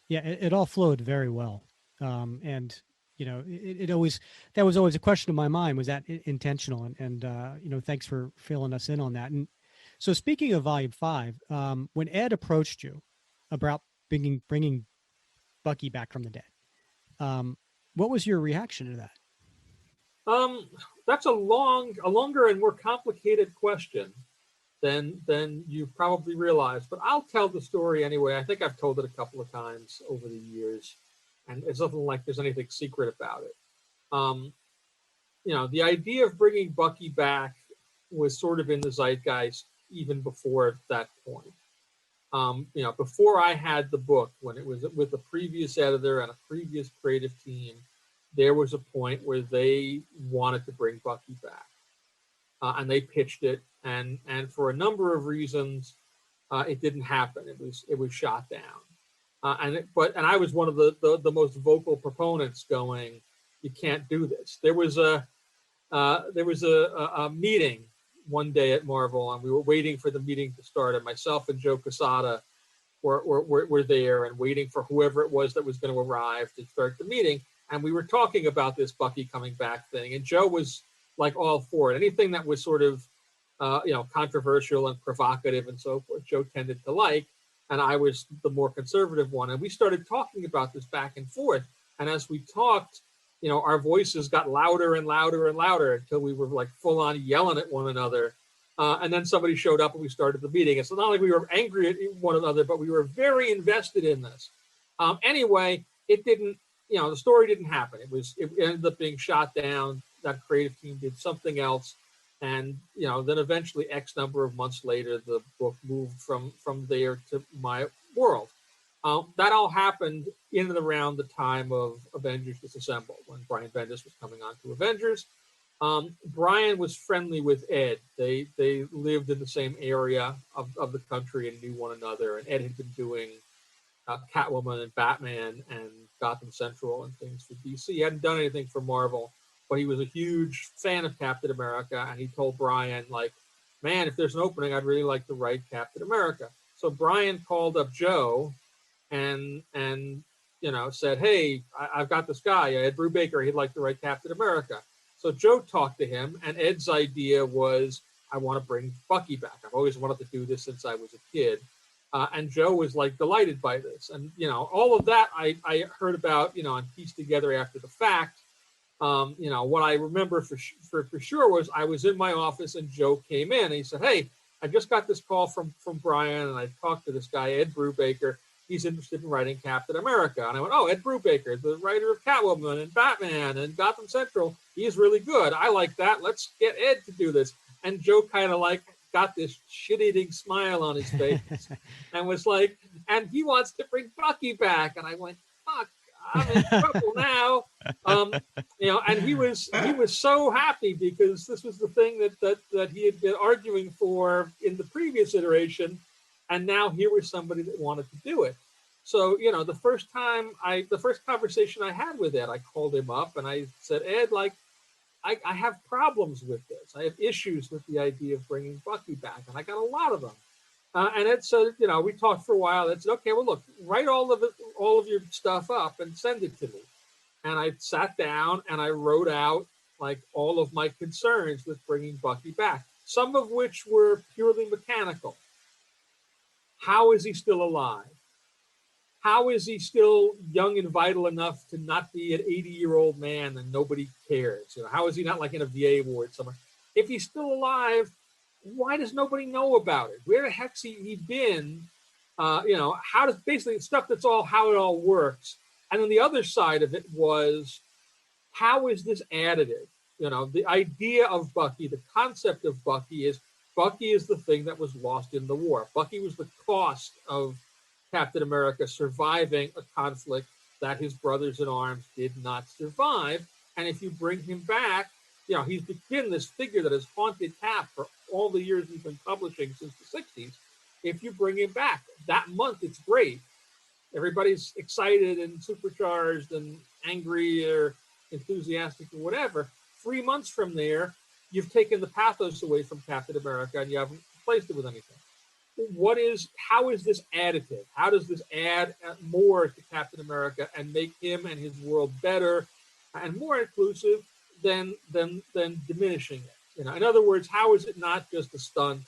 Speaker 2: Yeah, it all flowed very well, and that was always a question in my mind: was that intentional? And thanks for filling us in on that. And so, speaking of Volume 5, when Ed approached you about bringing Bucky back from the dead, what was your reaction to that?
Speaker 1: That's a longer and more complicated question than you probably realize, but I'll tell the story anyway. I think I've told it a couple of times over the years, and it's nothing like there's anything secret about it. The idea of bringing Bucky back was sort of in the zeitgeist even before that point. Before I had the book, when it was with a previous editor and a previous creative team, there was a point where they wanted to bring Bucky back, and they pitched it, and for a number of reasons, it didn't happen. It was shot down, and I was one of the most vocal proponents, going, "You can't do this." There was a meeting one day at Marvel, and we were waiting for the meeting to start, and myself and Joe Quesada were there and waiting for whoever it was that was going to arrive to start the meeting. And we were talking about this Bucky coming back thing. And Joe was like all for it. Anything that was sort of, controversial and provocative and so forth, Joe tended to like. And I was the more conservative one. And we started talking about this back and forth. And as we talked, our voices got louder and louder and louder until we were like full on yelling at one another. And then somebody showed up and we started the meeting. And so not only we were angry at one another, but we were very invested in this. Anyway, it didn't, the story didn't happen. It ended up being shot down. That creative team did something else. And, then eventually X number of months later, the book moved from there to my world. That all happened in and around the time of Avengers Disassembled, when Brian Bendis was coming on to Avengers. Brian was friendly with Ed. They lived in the same area of the country and knew one another. And Ed had been doing Catwoman and Batman and Gotham Central and things for DC. He hadn't done anything for Marvel, but he was a huge fan of Captain America. And he told Brian, like, man, if there's an opening, I'd really like to write Captain America. So Brian called up Joe and said, hey, I've got this guy, Ed Brubaker. He'd like to write Captain America. So Joe talked to him, and Ed's idea was, I want to bring Bucky back. I've always wanted to do this since I was a kid. And Joe was like delighted by this. And, all of that I heard about, and pieced together after the fact. What I remember for sure was I was in my office and Joe came in and he said, hey, I just got this call from Brian, and I talked to this guy, Ed Brubaker. He's interested in writing Captain America. And I went, oh, Ed Brubaker, the writer of Catwoman and Batman and Gotham Central. He's really good. I like that. Let's get Ed to do this. And Joe kind of like got this shit-eating smile on his face and was like, and he wants to bring Bucky back. And I went, fuck, I'm in trouble now. And he was so happy, because this was the thing that he had been arguing for in the previous iteration. And now here was somebody that wanted to do it. So, the first conversation I had with Ed, I called him up and I said, Ed, like, I have problems with this. I have issues with the idea of bringing Bucky back, and I got a lot of them. And Ed said, we talked for a while. Ed said, okay, well, look, write all of your stuff up and send it to me. And I sat down and I wrote out like all of my concerns with bringing Bucky back, some of which were purely mechanical. How is he still alive? How is he still young and vital enough to not be an 80-year-old man and nobody cares? How is he not like in a VA ward somewhere? If he's still alive, why does nobody know about it? Where the heck's he been? How does basically stuff that's all how it all works. And then the other side of it was, how is this additive? The idea of Bucky, the concept of Bucky is the thing that was lost in the war. Bucky was the cost of Captain America surviving a conflict that his brothers in arms did not survive. And if you bring him back, he's been this figure that has haunted Cap for all the years he's been publishing since the 60s. if you bring him back. That month, it's great. Everybody's excited and supercharged and angry or enthusiastic or whatever. 3 months from there, you've taken the pathos away from Captain America and you haven't replaced it with anything. How is this additive? How does this add more to Captain America and make him and his world better and more inclusive than diminishing it? In other words, how is it not just a stunt?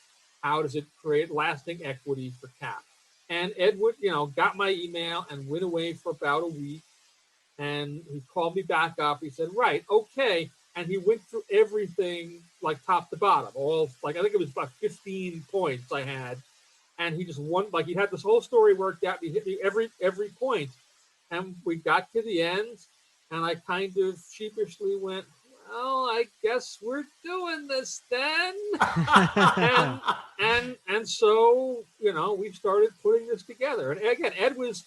Speaker 1: How does it create lasting equity for Cap? And Ed Wood, got my email and went away for about a week. And he called me back up. He said, right, okay. And he went through everything like top to bottom. I think it was about 15 points I had. And he just he had this whole story worked out. He hit me every point. And we got to the end. And I kind of sheepishly went, well, I guess we're doing this then. and so, we started putting this together. And again, Ed was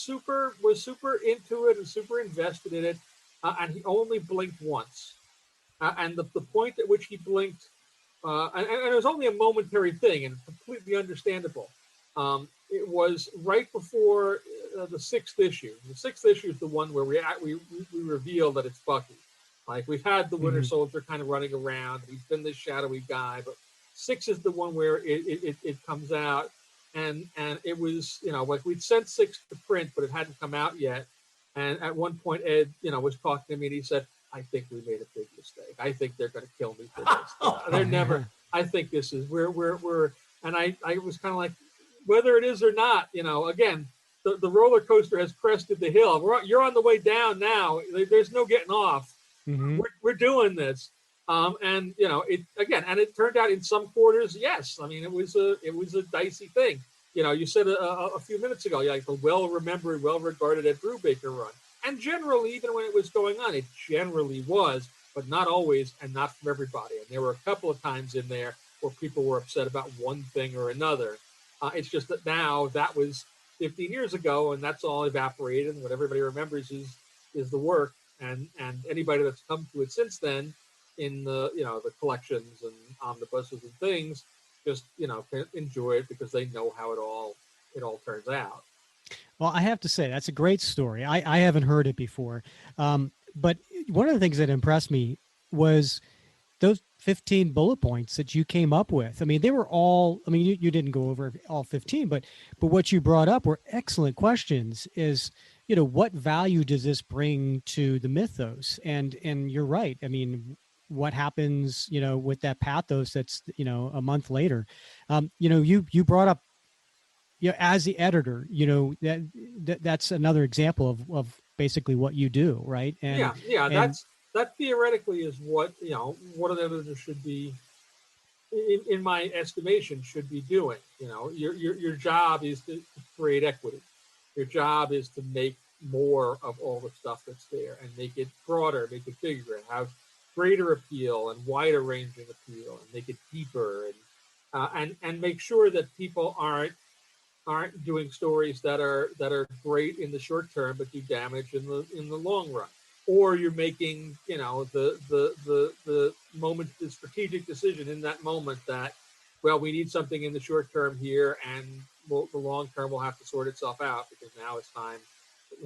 Speaker 1: super into it and super invested in it. And he only blinked once. And the point at which he blinked, and it was only a momentary thing and completely understandable. It was right before the sixth issue. The sixth issue is the one where we reveal that it's Bucky. Like, we've had the Winter Soldier kind of running around. He's been this shadowy guy, but 6 is the one where it comes out. And it was, like, we'd sent 6 to print, but it hadn't come out yet. And at one point, Ed, was talking to me and he said, I think we made a big mistake. I think they're going to kill me for this. They're never, I think this is, we're, and I was kind of like, whether it is or not, again, the roller coaster has crested the hill. You're on the way down now. There's no getting off. Mm-hmm. We're doing this. And it turned out in some quarters, yes. I mean, it was a dicey thing. You said a few minutes ago, like the well-remembered, well-regarded Ed Brubaker run. And generally, even when it was going on, it generally was, but not always, and not from everybody. And there were a couple of times in there where people were upset about one thing or another. It's just that now that was 15 years ago, and that's all evaporated. And what everybody remembers is the work. And anybody that's come to it since then, in the the collections and omnibuses and things, just can enjoy it because they know how it all turns out.
Speaker 2: Well, I have to say that's a great story. I haven't heard it before, but one of the things that impressed me was those 15 bullet points that you came up with. I mean, they were all. I mean, you didn't go over all 15, but what you brought up were excellent questions. Is what value does this bring to the mythos? And you're right. I mean, what happens, with that pathos that's, a month later? You brought up, as the editor, that's another example of basically what you do, right? And that theoretically is what what an editor should be, in my estimation, should be doing. Your job is to create equity. Your job is to make more of all the stuff that's there and make it broader, make it bigger, and have greater appeal and wider ranging appeal, and make it deeper, and make sure that people aren't doing stories that are great in the short term but do damage in the long run. Or you're making the moment, the strategic decision in that moment that, well, we need something in the short term here, and the long term will have to sort itself out because now it's time.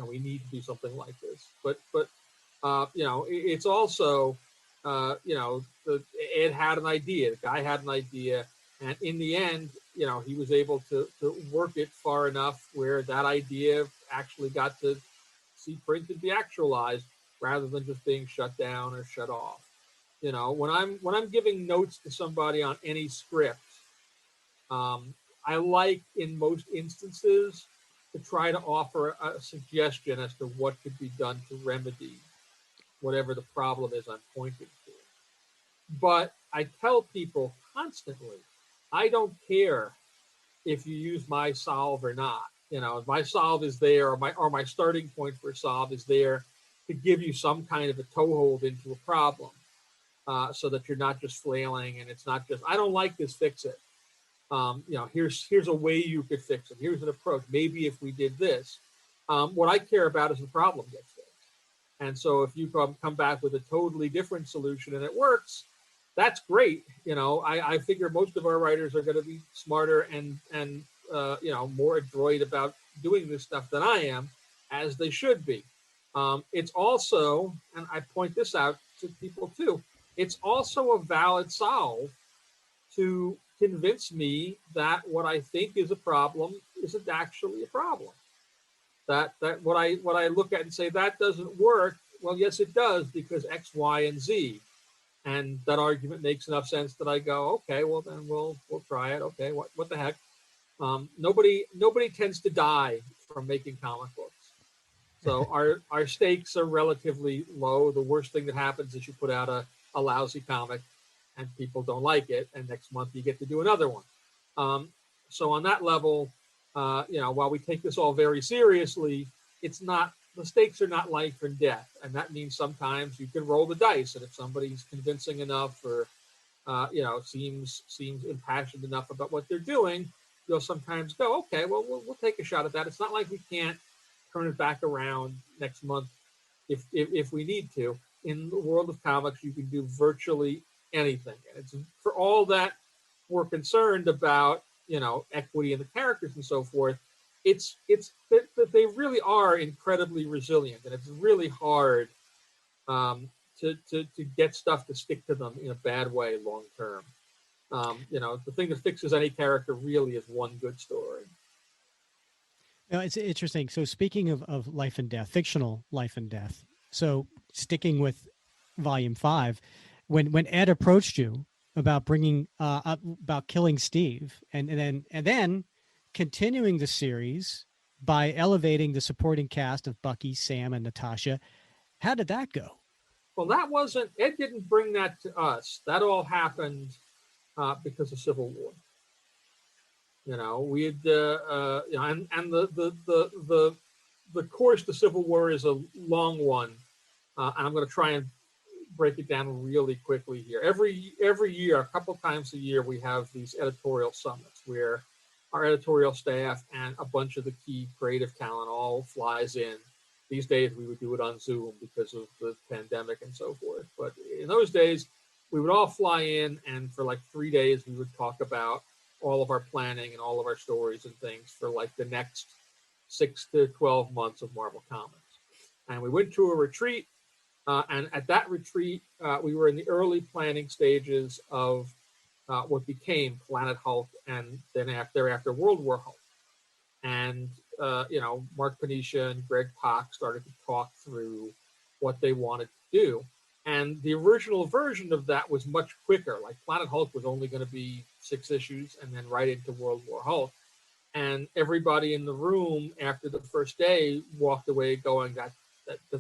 Speaker 2: We need to do something like this. But it's also Ed had an idea, the guy had an idea, and in the end, he was able to work it far enough where that idea actually got to see print and be actualized rather than just being shut down or shut off. When I'm giving notes to somebody on any script, I like, in most instances, to try to offer a suggestion as to what could be done to remedy whatever the problem is I'm pointing to. But I tell people constantly, I don't care if you use my solve or not. My solve is there, or my starting point for a solve is there to give you some kind of a toehold into a problem, so that you're not just flailing and it's not just, I don't like this, fix it. Here's a way you could fix it. Here's an approach. Maybe if we did this. What I care about is the problem gets fixed. And so if you come back with a totally different solution and it works,
Speaker 1: that's great. You know, I figure most of our writers are going to be smarter and you know, more adroit about doing this stuff than I am, as they should be. It's also, and I point this out to people too, it's also a valid solve to convince me that what I think is a problem isn't actually a problem. That what I look at and say that doesn't work. Well, yes, it does, because X, Y, and Z. And that argument makes enough sense that I go, okay, well then we'll try it. Okay, what the heck? Nobody tends to die from making comic books. So our stakes are relatively low. The worst thing that happens is you put out a lousy comic and people don't like it, and next month you get to do another one. So on that level, you know, while we take this all very seriously, it's not, the stakes are not life and death, and that means sometimes you can roll the dice, and if somebody's convincing enough or you know, seems impassioned enough about what they're doing, you'll sometimes go, okay, well, we'll take a shot at that. It's not like we can't turn it back around next month if we need to. In the world of comics, you can do virtually anything, and it's for all that we're concerned about, you know, equity in the characters and so forth. It's that they really are incredibly resilient, and it's really hard to get stuff to stick to them in a bad way long term. You know, the thing that fixes any character really is one good story.
Speaker 2: No, it's interesting. So speaking of life and death, fictional life and death. So sticking with volume 5, when Ed approached you about bringing about killing Steve, and then continuing the series by elevating the supporting cast of Bucky, Sam, and Natasha, how did that go?
Speaker 1: Well, that wasn't, Ed didn't bring that to us. That all happened because of Civil War. You know, we had, you know, and the course to Civil War is a long one, and I'm going to try and break it down really quickly here. Every year, a couple times a year, we have these editorial summits where our editorial staff and a bunch of the key creative talent all flies in. These days, we would do it on Zoom because of the pandemic and so forth. But in those days, we would all fly in, and for like 3 days, we would talk about all of our planning and all of our stories and things for like the next 6 to 12 months of Marvel Comics. And we went to a retreat, and at that retreat, we were in the early planning stages of what became Planet Hulk, and then after World War Hulk. And you know, Mark Panisha and Greg Pak started to talk through what they wanted to do. And the original version of that was much quicker. Like Planet Hulk was only going to be 6 issues and then right into World War Hulk. And everybody in the room after the first day walked away going, that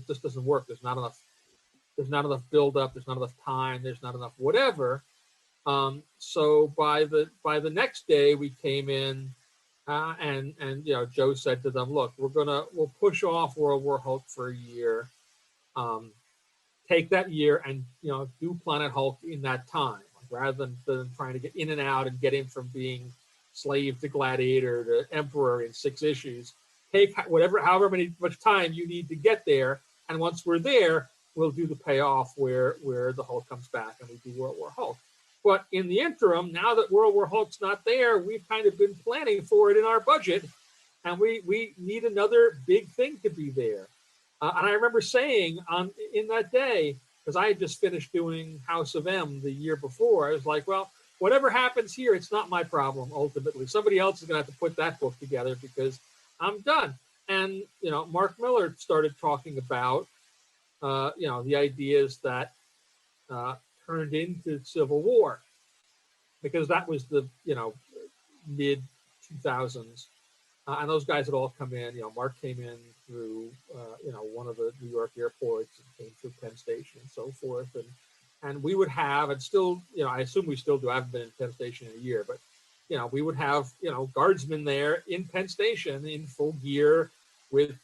Speaker 1: just doesn't work. There's not enough build up. There's not enough time. There's not enough whatever. So by the next day we came in, and you know, Joe said to them, look, we'll push off World War Hulk for a year. Take that year and, you know, do Planet Hulk in that time, like, rather than trying to get in and out and get him from being slave to gladiator to emperor in 6 issues. Take however much time you need to get there, and once we're there, we'll do the payoff where the Hulk comes back and we do World War Hulk. But in the interim, now that World War Hulk's not there, we've kind of been planning for it in our budget, and we need another big thing to be there. And I remember saying in that day, because I had just finished doing House of M the year before, I was like, well, whatever happens here, it's not my problem, ultimately. Somebody else is going to have to put that book together because I'm done. And, you know, Mark Miller started talking about, you know, the ideas that turned into Civil War, because that was the, you know, mid 2000s. And those guys had all come in. You know, Mark came in through, you know, one of the New York airports and came through Penn Station and so forth. And we would have, and still, you know, I assume we still do. I haven't been in Penn Station in a year, but, you know, we would have, you know, guardsmen there in Penn Station in full gear with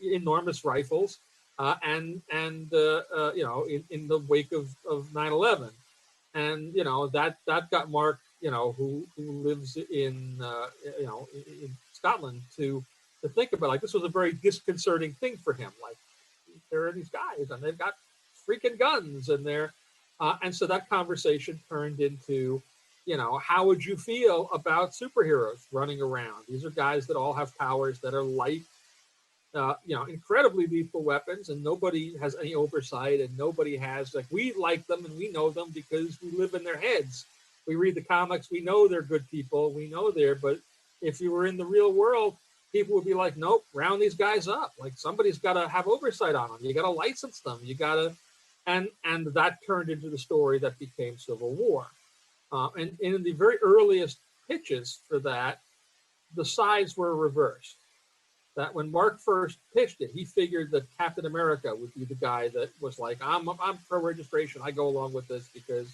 Speaker 1: enormous rifles, and you know, in the wake of 9/11. And, you know, that got Mark, you know, who lives in, you know, in Scotland to think about, like, this was a very disconcerting thing for him. Like, there are these guys and they've got freaking guns and they're, And so that conversation turned into, how would you feel about superheroes running around? These are guys that all have powers that are light, incredibly lethal weapons, and nobody has any oversight, and nobody has, like, we like them and we know them because we live in their heads. We read the comics, we know they're good people, we know but if you were in the real world, people would be like, nope, round these guys up. Like, somebody's got to have oversight on them. You got to license them. You got to, and that turned into the story that became Civil War. And in the very earliest pitches for that, the sides were reversed. That when Mark first pitched it, he figured that Captain America would be the guy that was like, I'm pro registration. I go along with this because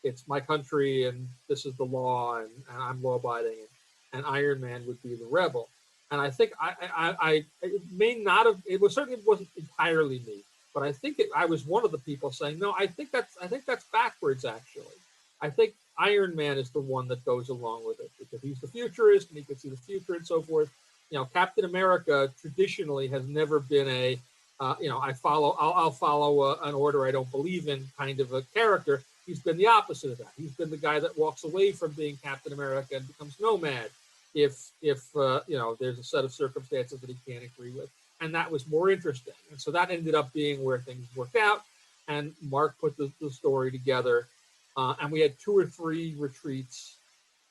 Speaker 1: it's my country and this is the law and I'm law abiding. And Iron Man would be the rebel. And I think it may not have, certainly wasn't entirely me, but I think I was one of the people saying, no, I think that's backwards, actually. I think Iron Man is the one that goes along with it because he's the futurist and he can see the future and so forth. Captain America traditionally has never been I'll follow an order I don't believe in kind of a character. He's been the opposite of that. He's been the guy that walks away from being Captain America and becomes nomad if there's a set of circumstances that he can't agree with. And that was more interesting. And so that ended up being where things worked out. And Mark put the story together. And we had 2 or 3 retreats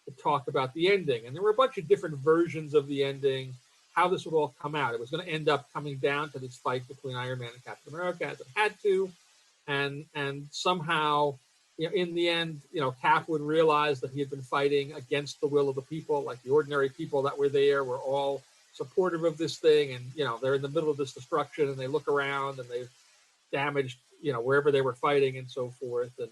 Speaker 1: to talk about the ending. And there were a bunch of different versions of the ending, how this would all come out. It was going to end up coming down to this fight between Iron Man and Captain America, as it had to. And somehow, in the end, Cap would realize that he had been fighting against the will of the people, like the ordinary people that were there were all supportive of this thing. And, they're in the middle of this destruction and they look around and they've damaged, wherever they were fighting and so forth. And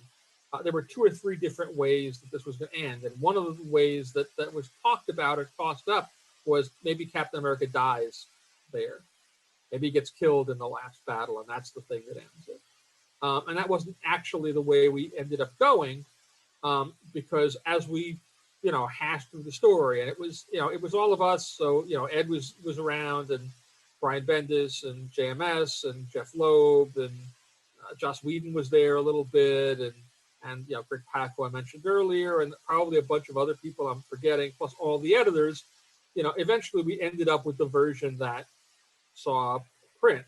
Speaker 1: there were 2 or 3 different ways that this was going to end. And one of the ways that was talked about or tossed up was maybe Captain America dies there. Maybe he gets killed in the last battle, and that's the thing that ends it. And that wasn't actually the way we ended up going, because as we, hashed through the story, and it was all of us. So, Ed was around, and Brian Bendis, and JMS, and Jeff Loeb, and Joss Whedon was there a little bit, and Greg Pak, who I mentioned earlier, and probably a bunch of other people I'm forgetting, plus all the editors. Eventually we ended up with the version that saw print.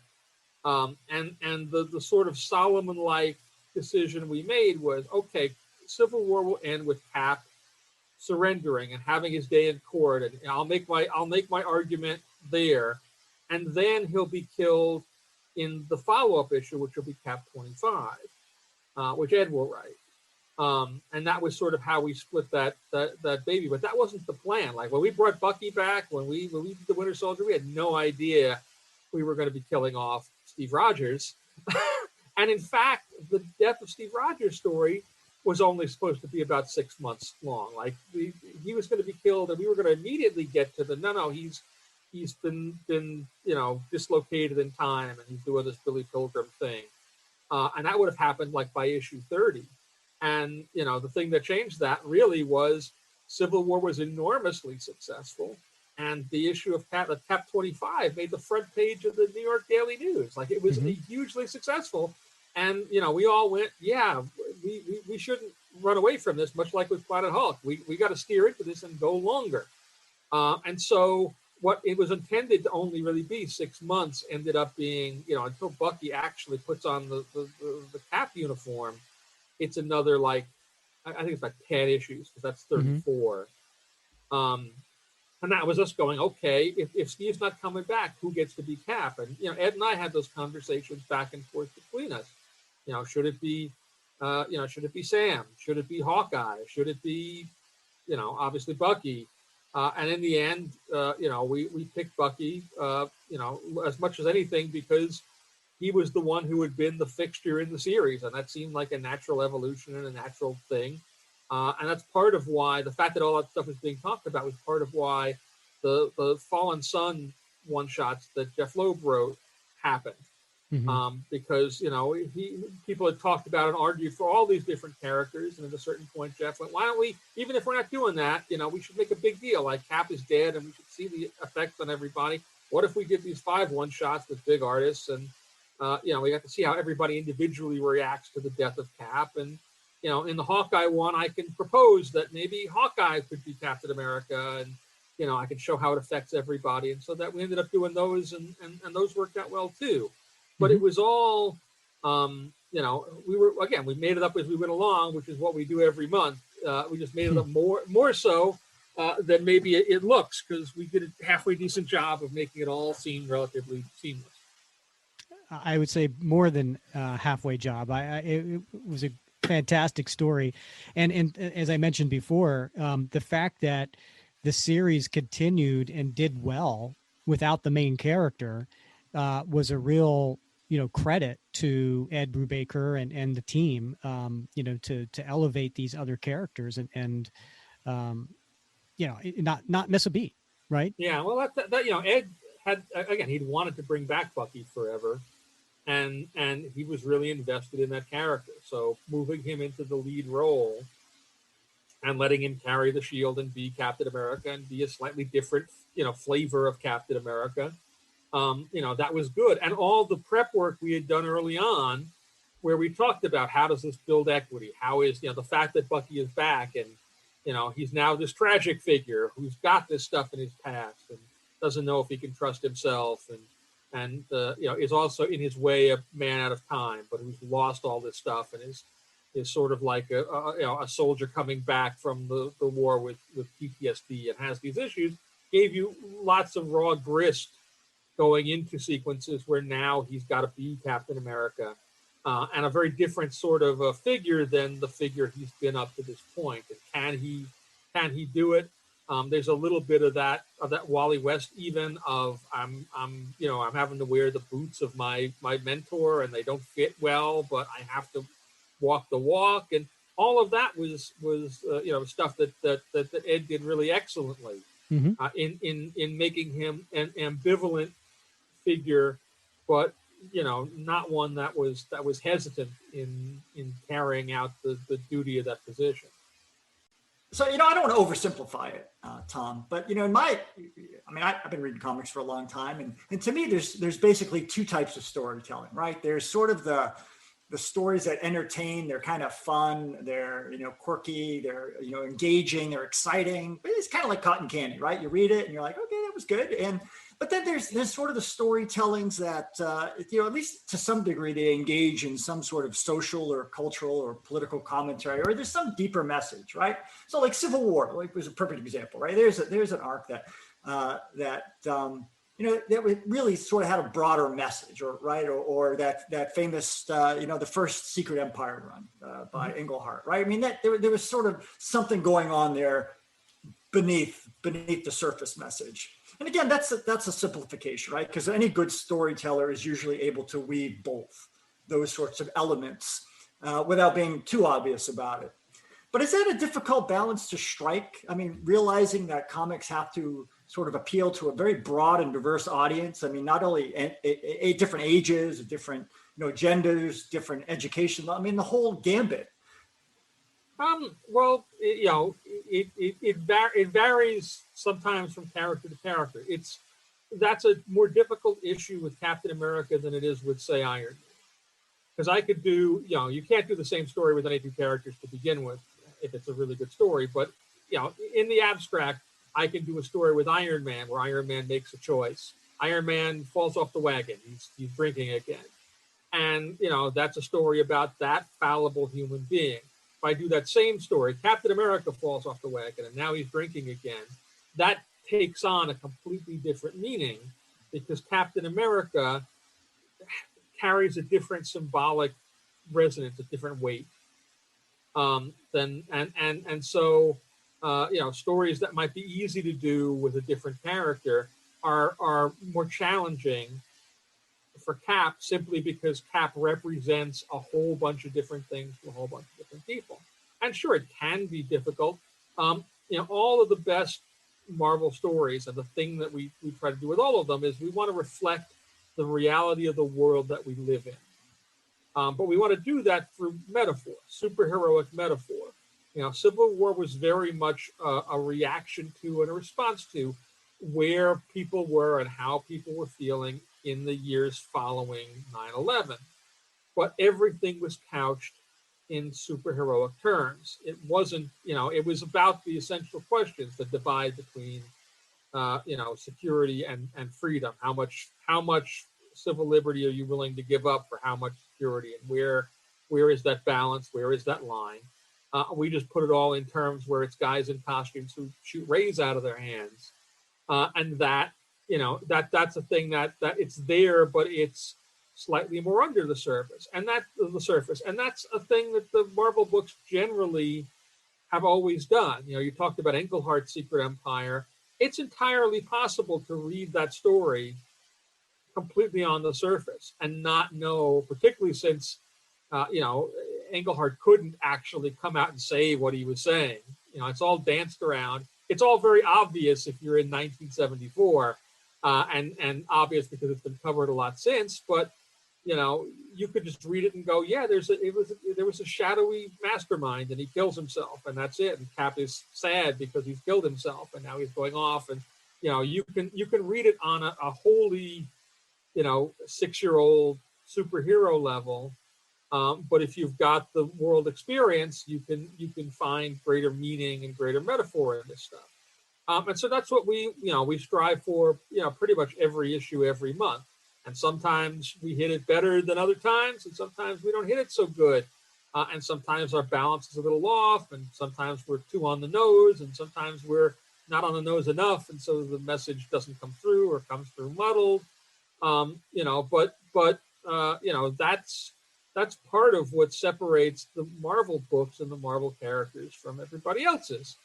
Speaker 1: And the sort of Solomon-like decision we made was, okay, Civil War will end with Cap surrendering and having his day in court, and I'll make my argument there, and then he'll be killed in the follow-up issue, which will be Cap 25, which Ed will write. And that was sort of how we split that baby. But that wasn't the plan. Like, when we brought Bucky back, when we did the Winter Soldier, we had no idea we were going to be killing off Steve Rogers. And in fact, the death of Steve Rogers' story was only supposed to be about 6 months long. Like, he was going to be killed, and we were going to immediately get to he's been dislocated in time, and he's doing this Billy Pilgrim thing. And that would have happened like by issue 30. And, the thing that changed that really was Civil War was enormously successful. And the issue of Cap 25 made the front page of the New York Daily News. Like, it was hugely successful. And, we all went, yeah, we shouldn't run away from this, much like with Planet Hulk. We got to steer into this and go longer. And so what it was intended to only really be 6 months ended up being, until Bucky actually puts on the Cap uniform, it's another, like, I think it's like 10 issues, because that's 34. And that was us going, okay, if Steve's not coming back, who gets to be Cap? And, Ed and I had those conversations back and forth between us. Should it be Sam? Should it be Hawkeye? Should it be, obviously Bucky? And in the end, we picked Bucky, as much as anything, because he was the one who had been the fixture in the series. And that seemed like a natural evolution and a natural thing. And that's part of why the fact that all that stuff was being talked about was part of why the Fallen Sun one-shots that Jeff Loeb wrote happened. Because, people had talked about and argued for all these different characters. And at a certain point, Jeff went, why don't we, even if we're not doing that, we should make a big deal. Like, Cap is dead and we should see the effects on everybody. What if we did these 5 one-shots with big artists? And We got to see how everybody individually reacts to the death of Cap. And, in the Hawkeye one, I can propose that maybe Hawkeye could be Captain America, and, I can show how it affects everybody. And so that we ended up doing those, and those worked out well too. But it was all, we made it up as we went along, which is what we do every month. We just made it up more so than maybe it looks, because we did a halfway decent job of making it all seem relatively seamless.
Speaker 2: I would say more than halfway job. It was a fantastic story, and as I mentioned before, the fact that the series continued and did well without the main character was a real credit to Ed Brubaker and the team, to elevate these other characters and not miss a beat, right?
Speaker 1: Yeah, well, that Ed had, again, he'd wanted to bring back Bucky forever, and he was really invested in that character. So moving him into the lead role and letting him carry the shield and be Captain America and be a slightly different, flavor of Captain America, that was good. And all the prep work we had done early on, where we talked about how does this build equity? How is, the fact that Bucky is back and, he's now this tragic figure who's got this stuff in his past and doesn't know if he can trust himself, and is also in his way a man out of time, but who's lost all this stuff and is sort of like a soldier coming back from the war with PTSD and has these issues. Gave you lots of raw grist going into sequences where now he's got to be Captain America, and a very different sort of a figure than the figure he's been up to this point. And can he do it? There's a little bit of that Wally West even of I'm having to wear the boots of my mentor and they don't fit well, but I have to walk the walk, and all of that was stuff that Ed did really excellently in making him an ambivalent figure, but not one that was hesitant in carrying out the duty of that position.
Speaker 3: So, I don't want to oversimplify it, Tom, but, I've been reading comics for a long time. And to me, there's basically two types of storytelling, right? There's sort of the stories that entertain, they're kind of fun, they're, quirky, they're, engaging, they're exciting, but it's kind of like cotton candy, right? You read it and you're like, okay, that was good. But then there's sort of the storytellings that, at least to some degree, they engage in some sort of social or cultural or political commentary, or there's some deeper message, right? So like Civil War, was a perfect example, right? There's an arc that really sort of had a broader message, or that famous, the first Secret Empire run by Englehart, right? I mean, that there was sort of something going on there beneath the surface message. And again, that's a simplification, right? Because any good storyteller is usually able to weave both those sorts of elements without being too obvious about it. But is that a difficult balance to strike? I mean, realizing that comics have to sort of appeal to a very broad and diverse audience. I mean, not only different ages, different genders, different education. I mean, the whole gambit.
Speaker 1: Well, it varies sometimes from character to character. That's a more difficult issue with Captain America than it is with, say, Iron Man. Because I could do, you can't do the same story with any two characters to begin with if it's a really good story. But, in the abstract, I can do a story with Iron Man where Iron Man makes a choice. Iron Man falls off the wagon. He's drinking again. And, that's a story about that fallible human being. If I do that same story, Captain America falls off the wagon and now he's drinking again, that takes on a completely different meaning because Captain America carries a different symbolic resonance, a different weight. So stories that might be easy to do with a different character are more challenging for Cap, simply because Cap represents a whole bunch of different things to a whole bunch of different people. And sure, it can be difficult. All of the best Marvel stories, and the thing that we try to do with all of them is we want to reflect the reality of the world that we live in. But we want to do that through metaphor, superheroic metaphor. Civil War was very much a reaction to and a response to where people were and how people were feeling in the years following 9/11. But everything was couched in superheroic terms. It wasn't, it was about the essential questions, the divide between, security and freedom. How much civil liberty are you willing to give up for how much security, and where is that balance? Where is that line? We just put it all in terms where it's guys in costumes who shoot rays out of their hands, and that that's a thing that it's there, but it's slightly more under the surface, and that's a thing that the Marvel books generally have always done. You talked about Engelhart's Secret Empire. It's entirely possible to read that story completely on the surface and not know, particularly since Engelhart couldn't actually come out and say what he was saying. It's all danced around. It's all very obvious if you're in 1974, and obvious because it's been covered a lot since. But you could just read it and go, yeah, there was a shadowy mastermind, and he kills himself, and that's it. And Cap is sad because he's killed himself, and now he's going off. And you can read it on a wholly 6-year-old superhero level. But if you've got the world experience, you can find greater meaning and greater metaphor in this stuff. And so that's what we strive for, pretty much every issue, every month. And sometimes we hit it better than other times, and sometimes we don't hit it so good. And sometimes our balance is a little off, and sometimes we're too on the nose, and sometimes we're not on the nose enough, and so the message doesn't come through or comes through muddled. That's part of what separates the Marvel books and the Marvel characters from everybody else's.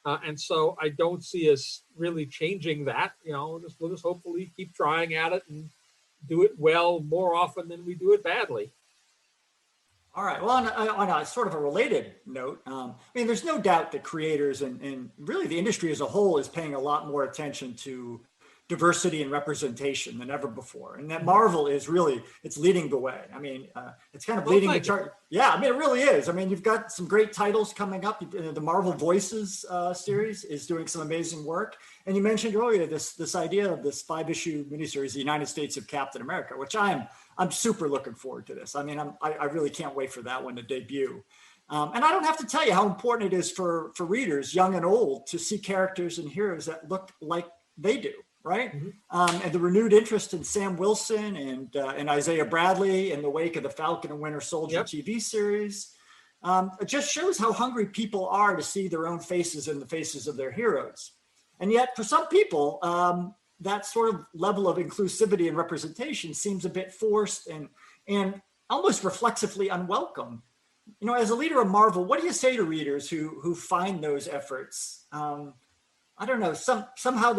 Speaker 1: And so I don't see us really changing that. We'll just hopefully keep trying at it and do it well more often than we do it badly.
Speaker 3: All right. Well, on a sort of a related note, there's no doubt that creators and really the industry as a whole is paying a lot more attention to diversity and representation than ever before, and that Marvel is really, it's leading the way. It's kind of leading the chart. Yeah, it really is. You've got some great titles coming up. The Marvel Voices series is doing some amazing work, and you mentioned earlier this idea of this 5-issue miniseries, The United States of Captain America, which I'm super looking forward to this. I really can't wait for that one to debut. And I don't have to tell you how important it is for readers, young and old, to see characters and heroes that look like they do. Right. Mm-hmm. And the renewed interest in Sam Wilson and Isaiah Bradley in the wake of the Falcon and Winter Soldier TV series. It just shows how hungry people are to see their own faces in the faces of their heroes. And yet for some people, that sort of level of inclusivity and representation seems a bit forced and almost reflexively unwelcome. As a leader of Marvel, what do you say to readers who find those efforts? I don't know. Somehow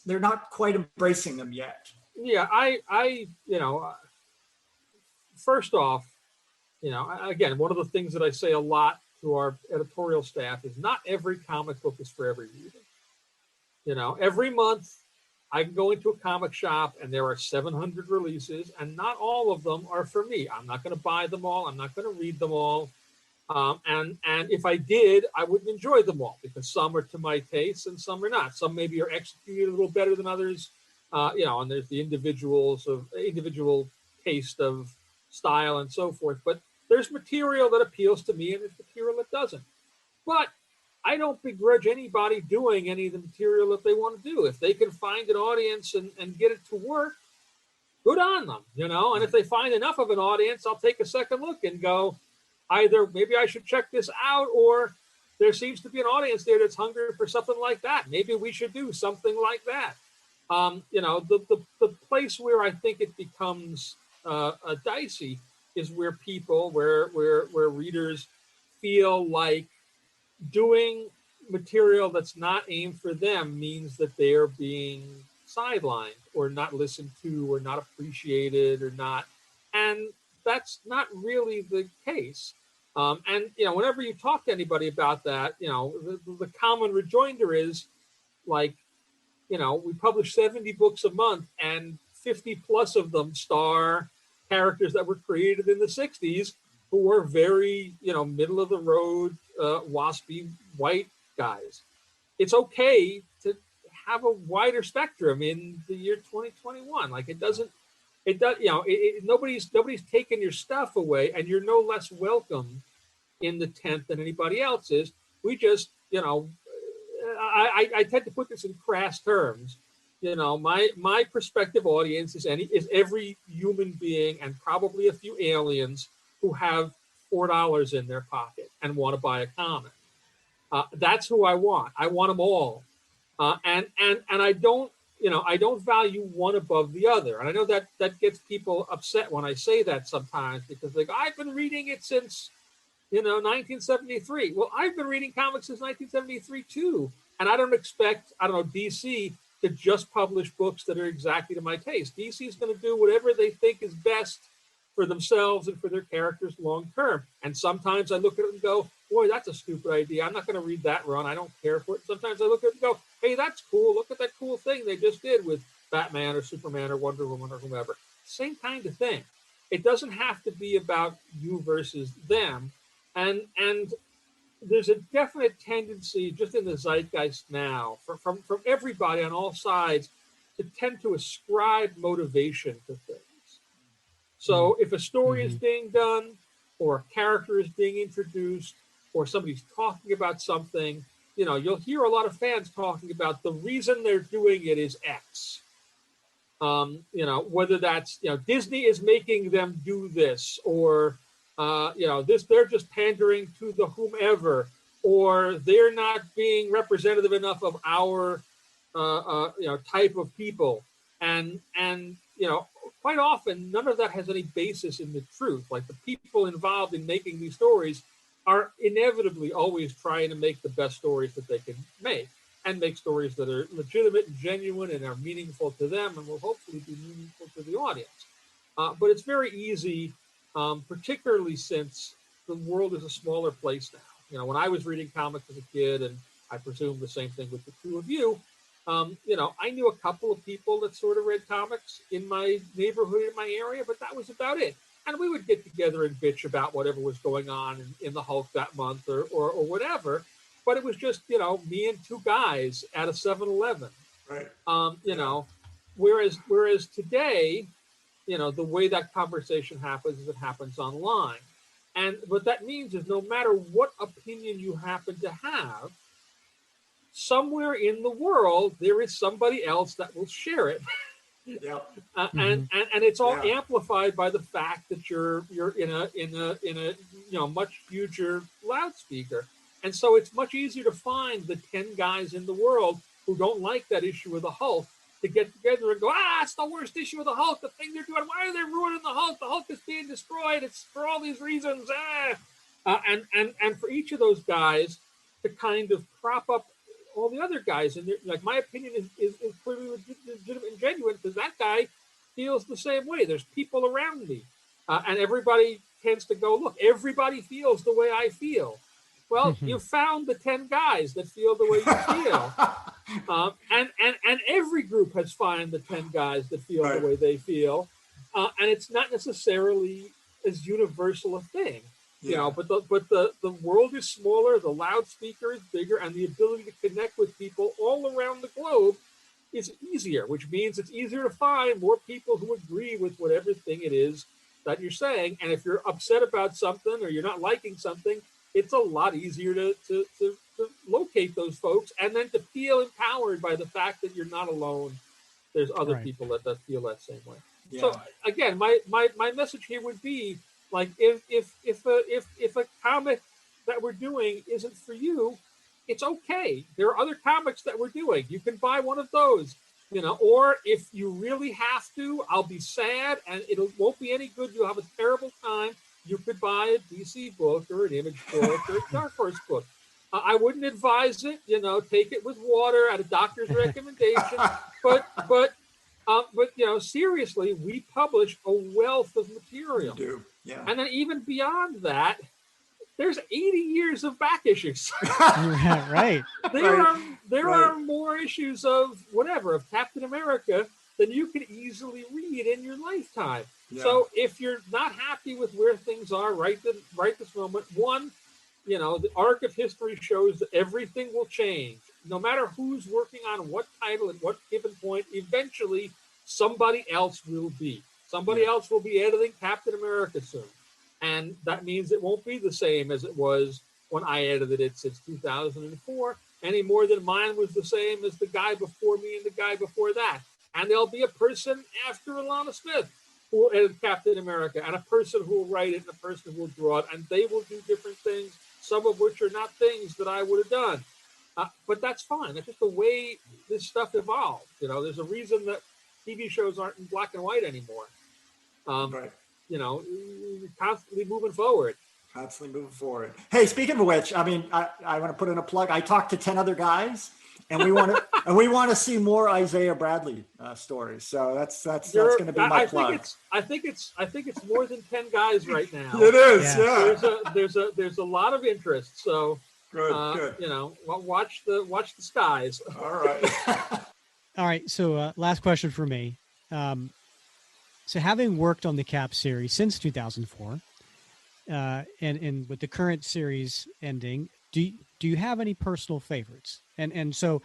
Speaker 3: they're not quite embracing them yet.
Speaker 1: Yeah, first off, again, one of the things that I say a lot to our editorial staff is not every comic book is for every reader. Every month I can go into a comic shop and there are 700 releases, and not all of them are for me. I'm not going to buy them all. I'm not going to read them all. And if I did, I wouldn't enjoy them all because some are to my taste and some are not. Some maybe are executed a little better than others, and there's the individual taste of style and so forth. But there's material that appeals to me and there's material that doesn't. But I don't begrudge anybody doing any of the material that they want to do. If they can find an audience and get it to work, good on them, And if they find enough of an audience, I'll take a second look and go, either maybe I should check this out, or there seems to be an audience there that's hungry for something like that. Maybe we should do something like that. The place where I think it becomes dicey is where readers feel like doing material that's not aimed for them means that they are being sidelined or not listened to or not appreciated or not. And that's not really the case. Whenever you talk to anybody about that, the common rejoinder is like, we publish 70 books a month and 50 plus of them star characters that were created in the 60s who were very, middle of the road, waspy white guys. It's okay to have a wider spectrum in the year 2021. Like it doesn't It does, nobody's taken your stuff away, and you're no less welcome in the tent than anybody else is. We just, I tend to put this in crass terms. My prospective audience is every human being and probably a few aliens who have $4 in their pocket and want to buy a comic. That's who I want. I want them all, and I don't. I don't value one above the other. And I know that gets people upset when I say that sometimes, because they go, I've been reading it since, 1973. Well, I've been reading comics since 1973 too. And I don't expect, DC to just publish books that are exactly to my taste. DC is going to do whatever they think is best for themselves and for their characters long term. And sometimes I look at it and go, boy, that's a stupid idea. I'm not going to read that run. I don't care for it. Sometimes I look at it and go, hey, that's cool. Look at that cool thing they just did with Batman or Superman or Wonder Woman or whomever. Same kind of thing. It doesn't have to be about you versus them. And there's a definite tendency just in the zeitgeist now from everybody on all sides to tend to ascribe motivation to things. So if a story is being done, or a character is being introduced, or somebody's talking about something, you'll hear a lot of fans talking about the reason they're doing it is X. Whether that's, Disney is making them do this, or, they're just pandering to the whomever, or they're not being representative enough of our, type of people. And quite often, none of that has any basis in the truth. Like, the people involved in making these stories are inevitably always trying to make the best stories that they can make, and make stories that are legitimate and genuine and are meaningful to them and will hopefully be meaningful to the audience. But it's very easy, particularly since the world is a smaller place now. When I was reading comics as a kid, and I presume the same thing with the two of you, I knew a couple of people that sort of read comics in my neighborhood, in my area, but that was about it. And we would get together and bitch about whatever was going on in the Hulk that month or whatever. But it was just, me and two guys at a 7-Eleven.
Speaker 4: Right.
Speaker 1: Whereas today, the way that conversation happens is it happens online. And what that means is no matter what opinion you happen to have, somewhere in the world there is somebody else that will share it.
Speaker 4: Yeah.
Speaker 1: And it's all amplified by the fact that you're in a much huger loudspeaker. And so it's much easier to find the 10 guys in the world who don't like that issue of the Hulk to get together and go, it's the worst issue of the Hulk, the thing they're doing, why are they ruining the Hulk? The Hulk is being destroyed, it's for all these reasons. And for each of those guys to kind of prop up all the other guys, and like, my opinion is clearly legitimate and genuine, because that guy feels the same way. There's people around me, and everybody tends to go, look, everybody feels the way I feel. Well, you found the 10 guys that feel the way you feel, and every group has found the 10 guys that feel the way they feel, and it's not necessarily as universal a thing. But the world is smaller, the loudspeaker is bigger, and the ability to connect with people all around the globe is easier, which means it's easier to find more people who agree with whatever thing it is that you're saying. And if you're upset about something or you're not liking something, it's a lot easier to locate those folks, and then to feel empowered by the fact that you're not alone. There's other people that feel that same way. Yeah. So again, my message here would be, like, if a comic that we're doing isn't for you, it's okay. There are other comics that we're doing. You can buy one of those, or if you really have to, I'll be sad and it won't be any good. You'll have a terrible time. You could buy a DC book or an Image book or a Dark Horse book. I wouldn't advise it. Take it with water at a doctor's recommendation. But seriously, we publish a wealth of material.
Speaker 4: We do. Yeah.
Speaker 1: And then even beyond that, there's 80 years of back issues.
Speaker 2: Right.
Speaker 1: There are more issues of Captain America than you can easily read in your lifetime. Yeah. So if you're not happy with where things are right this moment, the arc of history shows that everything will change. No matter who's working on what title at what given point, eventually somebody else will be. Somebody else will be editing Captain America soon. And that means it won't be the same as it was when I edited it since 2004, any more than mine was the same as the guy before me and the guy before that. And there'll be a person after Alana Smith who will edit Captain America, and a person who will write it, and a person who will draw it, and they will do different things, some of which are not things that I would have done. But that's fine. That's just the way this stuff evolved. You know, there's a reason that TV shows aren't in black and white anymore.
Speaker 4: Right.
Speaker 1: You know, constantly moving forward.
Speaker 3: Constantly moving forward. Hey, speaking of which, I mean, I want to put in a plug. I talked to 10 other guys, and we want to see more Isaiah Bradley stories. So that's going to be my plug.
Speaker 1: I think it's more than 10 guys right now.
Speaker 4: It is. Yeah.
Speaker 1: There's a lot of interest. So
Speaker 4: good.
Speaker 1: You know, watch the skies.
Speaker 4: All right.
Speaker 2: All right. So last question for me. So having worked on the Cap series since 2004, and with the current series ending, do you have any personal favorites? And so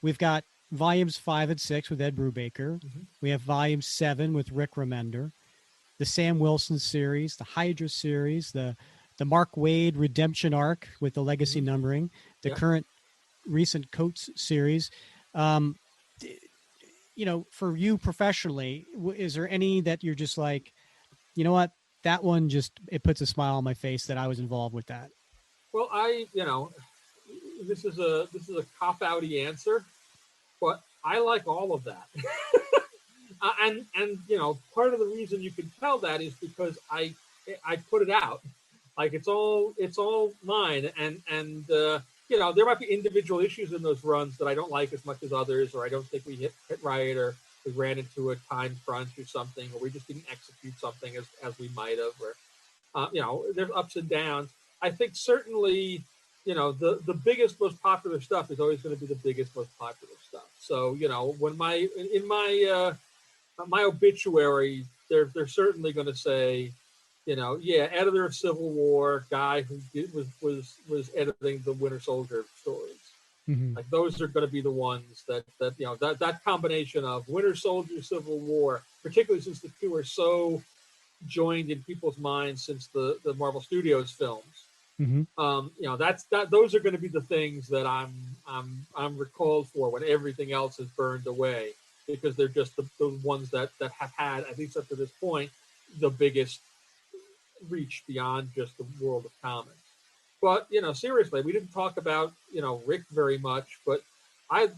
Speaker 2: we've got volumes 5 and 6 with Ed Brubaker.
Speaker 1: Mm-hmm.
Speaker 2: We have volume 7 with Rick Remender, the Sam Wilson series, the Hydra series, the Mark Waid redemption arc with the legacy numbering, the current recent Coates series. You know, for you professionally, is there any that you're just like, you know what, that one it puts a smile on my face that I was involved with that?
Speaker 1: Well, this is a cop-outy answer, but I like all of that. and you know, part of the reason you can tell that is because I put it out. Like it's all mine, and you know, there might be individual issues in those runs that I don't like as much as others, or I don't think we hit right, or we ran into a time crunch or something, or we just didn't execute something as we might have, or you know, there's ups and downs. I think certainly, you know, the biggest, most popular stuff is always going to be the biggest, most popular stuff. So, you know, when my obituary, they're certainly going to say, you know, editor of Civil War, guy who was editing the Winter Soldier stories.
Speaker 2: Mm-hmm.
Speaker 1: Like those are going to be the ones that you know, that combination of Winter Soldier, Civil War, particularly since the two are so joined in people's minds since the Marvel Studios films.
Speaker 2: Mm-hmm.
Speaker 1: You know, those are going to be the things that I'm recalled for when everything else is burned away, because they're just the ones that have had, at least up to this point, the biggest reach beyond just the world of comics. But, you know, seriously, we didn't talk about, you know, Rick very much, but I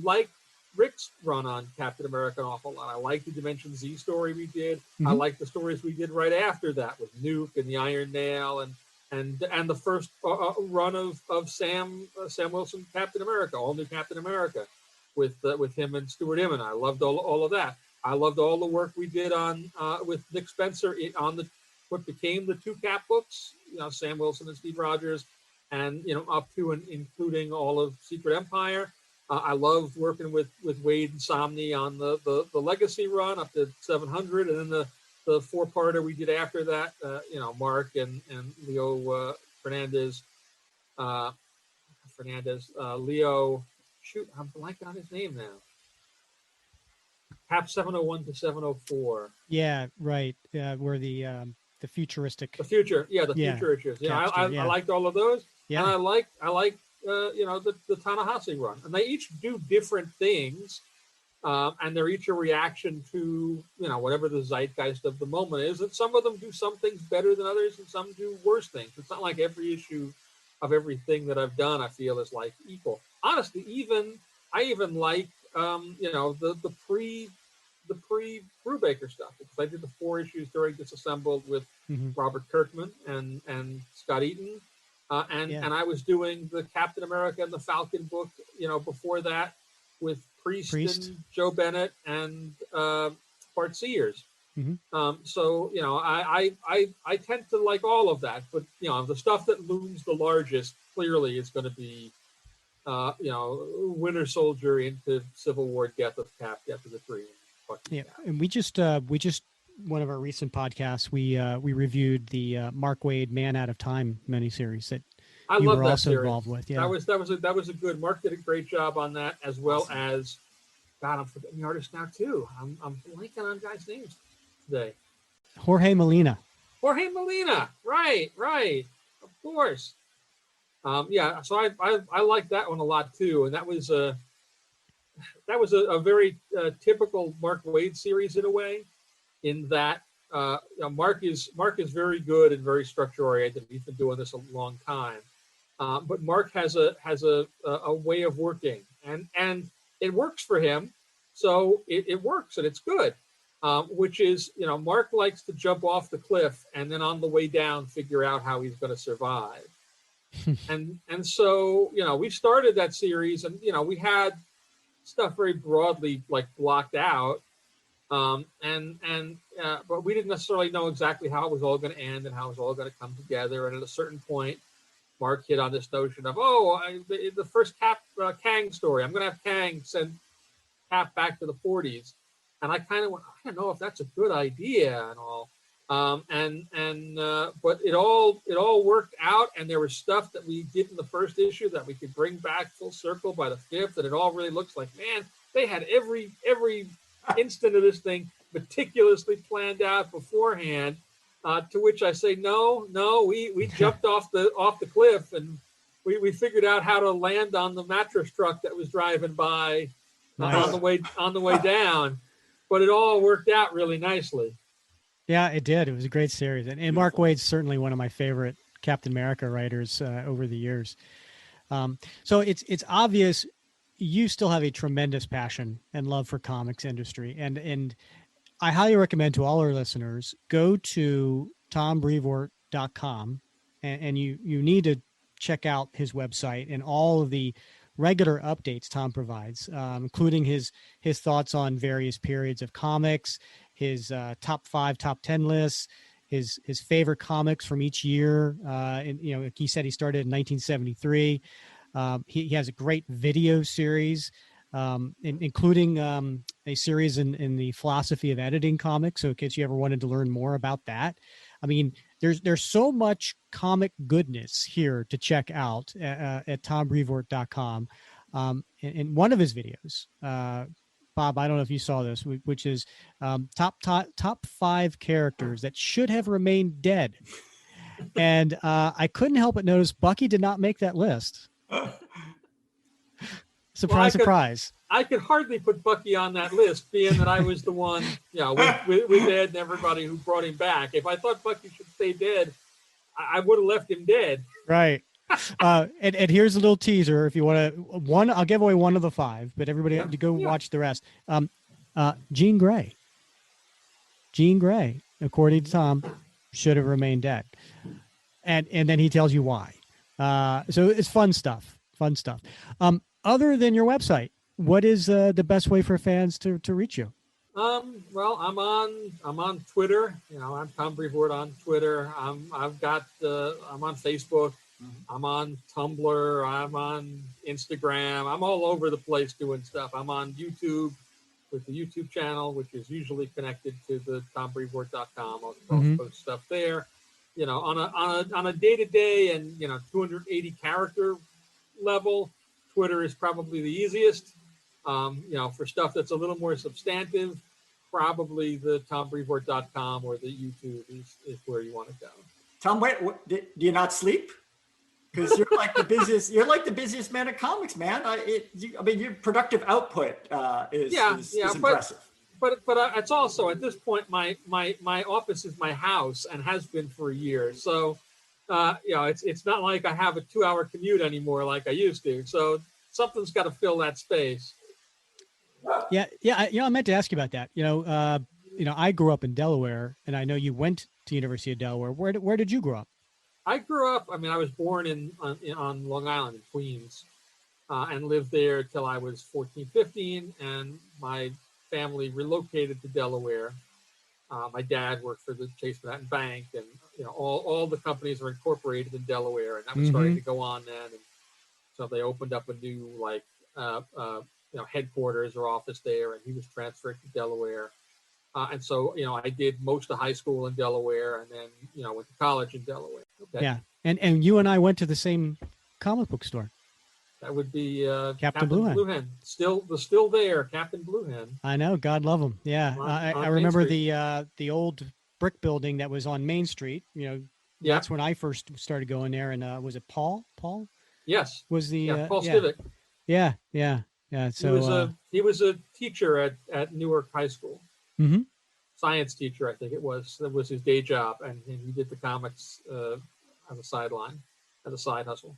Speaker 1: like Rick's run on Captain America an awful lot. I like the Dimension Z story we did. Mm-hmm. I like the stories we did right after that with Nuke and the Iron Nail and the first run of Sam Wilson Captain America, all new Captain America with him and Stuart Immonen. I loved all of that. I loved all the work we did on with Nick Spencer on what became the 2 Cap books, you know, Sam Wilson and Steve Rogers, and, you know, up to and including all of Secret Empire. I loved working with Waid and Somni on the Legacy run up to 700, and then the 4-parter we did after that. You know, Mark and Leo Fernandez. Leo. Shoot, I'm blanking on his name now. Cap 701 to 704.
Speaker 2: Yeah, right. Where the futuristic.
Speaker 1: The future issues. Yeah, I liked all of those. Yeah. And I like you know, the Ta-Nehisi run, and they each do different things, and they're each a reaction to, you know, whatever the zeitgeist of the moment is. And some of them do some things better than others, and some do worse things. It's not like every issue of everything that I've done I feel is like equal. Honestly, I even like you know, the pre Brubaker stuff, because I did the 4 issues during Disassembled with Robert Kirkman and Scott Eaton. And I was doing the Captain America and the Falcon book, you know, before that with Priest. And Joe Bennett and Bart Sears. Mm-hmm. So, you know, I tend to like all of that, but, you know, the stuff that looms the largest clearly is going to be, you know, Winter Soldier into Civil War, Death of Cap, Death of the Tree.
Speaker 2: Yeah, and we just one of our recent podcasts, we reviewed the Mark Waid Man Out of Time miniseries that you were also involved with. Yeah,
Speaker 1: that was a good. Mark did a great job on that, as well as, God, I'm forgetting the artist now too. I'm blanking on guys' names. today?
Speaker 2: Jorge Molina.
Speaker 1: Jorge Molina. Right. Of course. Yeah. So I like that one a lot too. And that was a very typical Mark Waid series in a way, in that Mark is very good and very structure oriented. He's been doing this a long time. But Mark has a way of working, and it works for him. So it works and it's good. Which is, Mark likes to jump off the cliff and then on the way down figure out how he's going to survive. and so we started that series, and we had stuff very broadly like blocked out, but we didn't necessarily know exactly how it was all going to end and how it was all going to come together. And at a certain point, Mark hit on this notion of, the first Kang story, I'm going to have Kang send Cap back to the 40s. And I kind of went, I don't know if that's a good idea and all. But it all worked out, and there was stuff that we did in the first issue that we could bring back full circle by the fifth, and it all really looks like, man, they had every instant of this thing meticulously planned out beforehand. To which I say, no, we jumped off the cliff, and we figured out how to land on the mattress truck that was driving by on the way down. But it all worked out really nicely.
Speaker 2: Yeah, it did. It was a great series. And Mark Waid's certainly one of my favorite Captain America writers over the years. So it's obvious you still have a tremendous passion and love for comics industry. And I highly recommend to all our listeners, go to tombrevoort.com and you need to check out his website and all of the regular updates Tom provides, including his thoughts on various periods of comics, his top 5, top 10 lists, his favorite comics from each year. And like he said, he started in 1973. He has a great video series, including a series in the philosophy of editing comics. So in case you ever wanted to learn more about that, I mean, there's so much comic goodness here to check out at tombrevoort.com. In one of his videos, Bob, I don't know if you saw this, which is top 5 characters that should have remained dead. And I couldn't help but notice Bucky did not make that list. Surprise, surprise.
Speaker 1: I could hardly put Bucky on that list, being that I was the one, with Ed and everybody who brought him back. If I thought Bucky should stay dead, I would have left him dead.
Speaker 2: Right. And here's a little teaser. If you want to, I'll give away one of the 5, but everybody have to go watch the rest. Jean Grey, according to Tom, should have remained dead. And then he tells you why. So it's fun stuff. Other than your website, what is the best way for fans to reach you?
Speaker 1: Well, I'm on Twitter. I'm Tom Brevoort on Twitter. I'm on Facebook. I'm on Tumblr. I'm on Instagram. I'm all over the place doing stuff. I'm on YouTube with the YouTube channel, which is usually connected to the tombrevoort.com. I'll post stuff there. On a day-to-day and 280 character level, Twitter is probably the easiest. For stuff that's a little more substantive, probably the tombrevoort.com or the YouTube is where you want to go.
Speaker 3: Tom, wait, do you not sleep? Because you're like the busiest. You're like the busiest man at comics, man. Your productive output is impressive.
Speaker 1: But it's also, at this point, my office is my house and has been for years. So it's not like I have a 2-hour commute anymore like I used to. So something's got to fill that space.
Speaker 2: Yeah. I meant to ask you about that. I grew up in Delaware, and I know you went to University of Delaware. Where did you grow up?
Speaker 1: I grew up. I was born on Long Island in Queens, and lived there till I was 14, 15, and my family relocated to Delaware. My dad worked for the Chase Manhattan Bank, and all the companies were incorporated in Delaware, and that was starting to go on then. And so they opened up a new headquarters or office there, and he was transferred to Delaware. And so, I did most of high school in Delaware, and then, went to college in Delaware. Okay.
Speaker 2: Yeah. And you and I went to the same comic book store.
Speaker 1: That would be
Speaker 2: Captain Blue Hen.
Speaker 1: Still there, Captain Blue Hen.
Speaker 2: I know, God love him. Yeah, I remember the old brick building that was on Main Street. You know, that's when I first started going there. And was it Paul? Paul?
Speaker 1: Yes.
Speaker 2: Was the
Speaker 1: Paul Stivic?
Speaker 2: Yeah. So
Speaker 1: he was a teacher at Newark High School.
Speaker 2: Mm-hmm.
Speaker 1: Science teacher, I think it was. That was his day job, and he did the comics as a sideline, as a side hustle.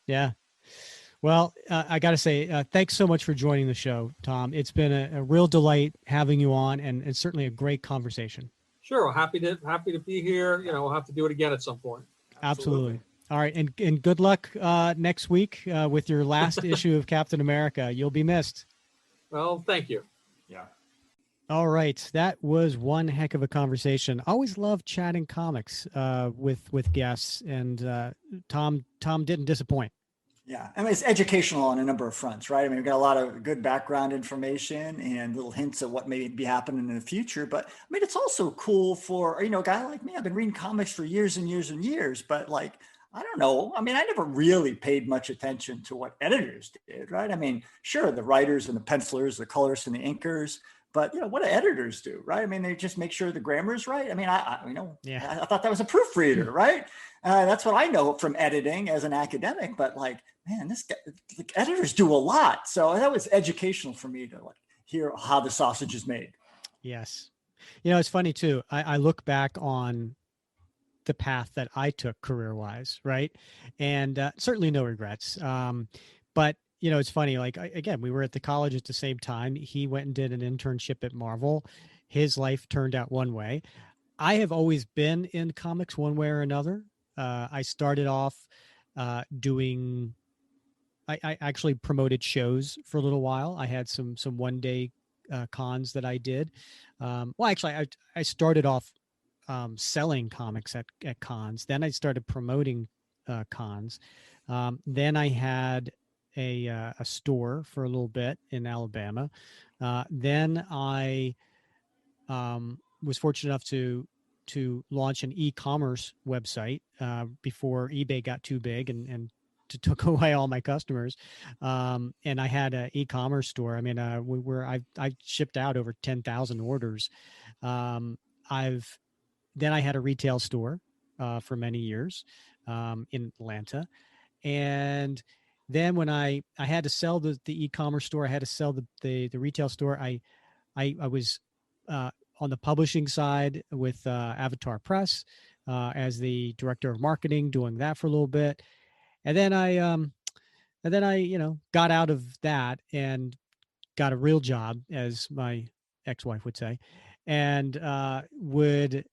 Speaker 2: Yeah. Well, I got to say, thanks so much for joining the show, Tom. It's been a real delight having you on, and it's certainly a great conversation.
Speaker 1: Sure, happy to be here. You know, we'll have to do it again at some point.
Speaker 2: Absolutely. All right, and good luck next week with your last issue of Captain America. You'll be missed.
Speaker 1: Well, thank you.
Speaker 3: Yeah.
Speaker 2: All right, that was one heck of a conversation. Always love chatting comics with guests, and Tom didn't disappoint.
Speaker 3: Yeah, I mean, it's educational on a number of fronts, right? I mean, we've got a lot of good background information and little hints at what may be happening in the future. But I mean, it's also cool for, you know, a guy like me. I've been reading comics for years and years and years, but like, I don't know. I mean, I never really paid much attention to what editors did, right? I mean, sure, the writers and the pencilers, the colorists and the inkers, but you know, what do editors do, right? I mean, they just make sure the grammar is right. I mean, I thought that was a proofreader, right? That's what I know from editing as an academic, but like, man, the editors do a lot. So that was educational for me to like hear how the sausage is made. Yes.
Speaker 2: You know, it's funny too. I look back on the path that I took career-wise, right? And certainly no regrets. But you know, it's funny, like, again, we were at the college at the same time. He went and did an internship at Marvel. His life turned out one way. I have always been in comics one way or another. I started off doing, I actually promoted shows for a little while. I had some one-day cons that I did. Well, actually, I started off selling comics at cons. Then I started promoting cons. Then I had a store for a little bit in Alabama. Then I was fortunate enough to launch an e-commerce website before eBay got too big and took away all my customers. And I had an e-commerce store. I mean, I shipped out over 10,000 orders. Then I had a retail store for many years in Atlanta. And then when I had to sell the e-commerce store, I had to sell the retail store. I was on the publishing side with Avatar Press as the director of marketing, doing that for a little bit. And then I, you know, got out of that and got a real job, as my ex-wife would say, and would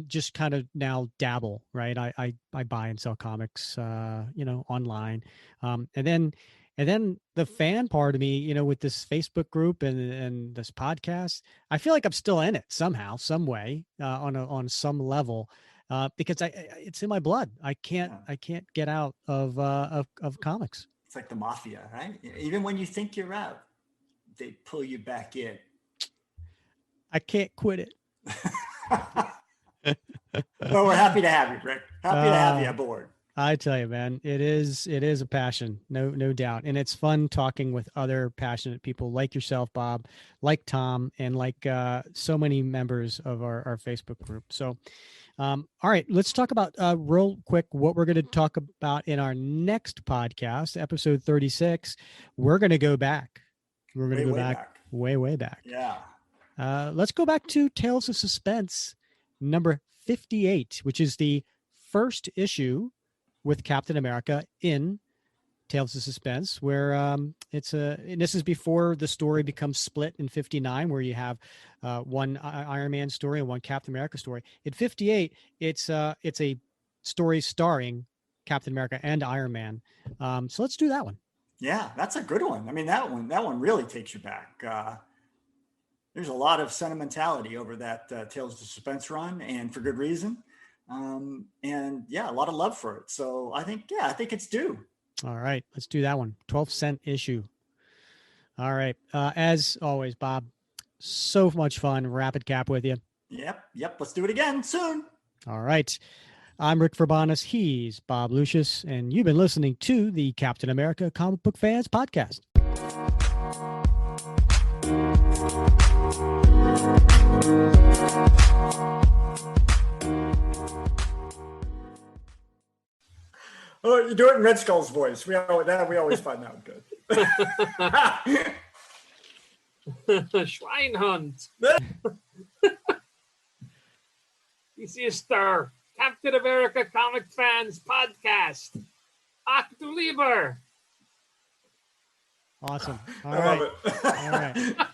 Speaker 2: just kind of now dabble, right? I buy and sell comics, you know, online. And then the fan part of me, you know, with this Facebook group and this podcast, I feel like I'm still in it somehow, some way, on some level, because it's in my blood. I can't get out of comics.
Speaker 3: It's like the mafia, right? Even when you think you're out, they pull you back in.
Speaker 2: I can't quit it.
Speaker 3: Well, we're happy to have you, Rick. Happy to have you aboard.
Speaker 2: I tell you, man, it is a passion, no doubt. And it's fun talking with other passionate people like yourself, Bob, like Tom, and like so many members of our Facebook group. So, all right, let's talk about real quick what we're going to talk about in our next podcast, episode 36. We're going to go back. We're going to go back way back.
Speaker 3: Yeah.
Speaker 2: Let's go back to Tales of Suspense number 58, which is the first issue with Captain America in Tales of Suspense, where and this is before the story becomes split in 59, where you have one Iron Man story and one Captain America story. In 58, it's a story starring Captain America and Iron Man. So let's do that one.
Speaker 3: Yeah, that's a good one. I mean, that one really takes you back. There's a lot of sentimentality over that Tales of Suspense run, and for good reason. And yeah, a lot of love for it. So I think it's due.
Speaker 2: All right, let's do that one. 12-cent issue. All right. As always, Bob, so much fun. Rapid Cap with you.
Speaker 3: Yep. Let's do it again soon.
Speaker 2: All right. I'm Rick Verbanis. He's Bob Lucius, and you've been listening to the Captain America Comic Book Fans Podcast.
Speaker 3: Oh, you do it in Red Skull's voice. We always find that good.
Speaker 1: Schweinhund. This is the Captain America Comic Fans Podcast. Ach du lieber.
Speaker 2: Awesome.
Speaker 3: I love it.
Speaker 2: All right.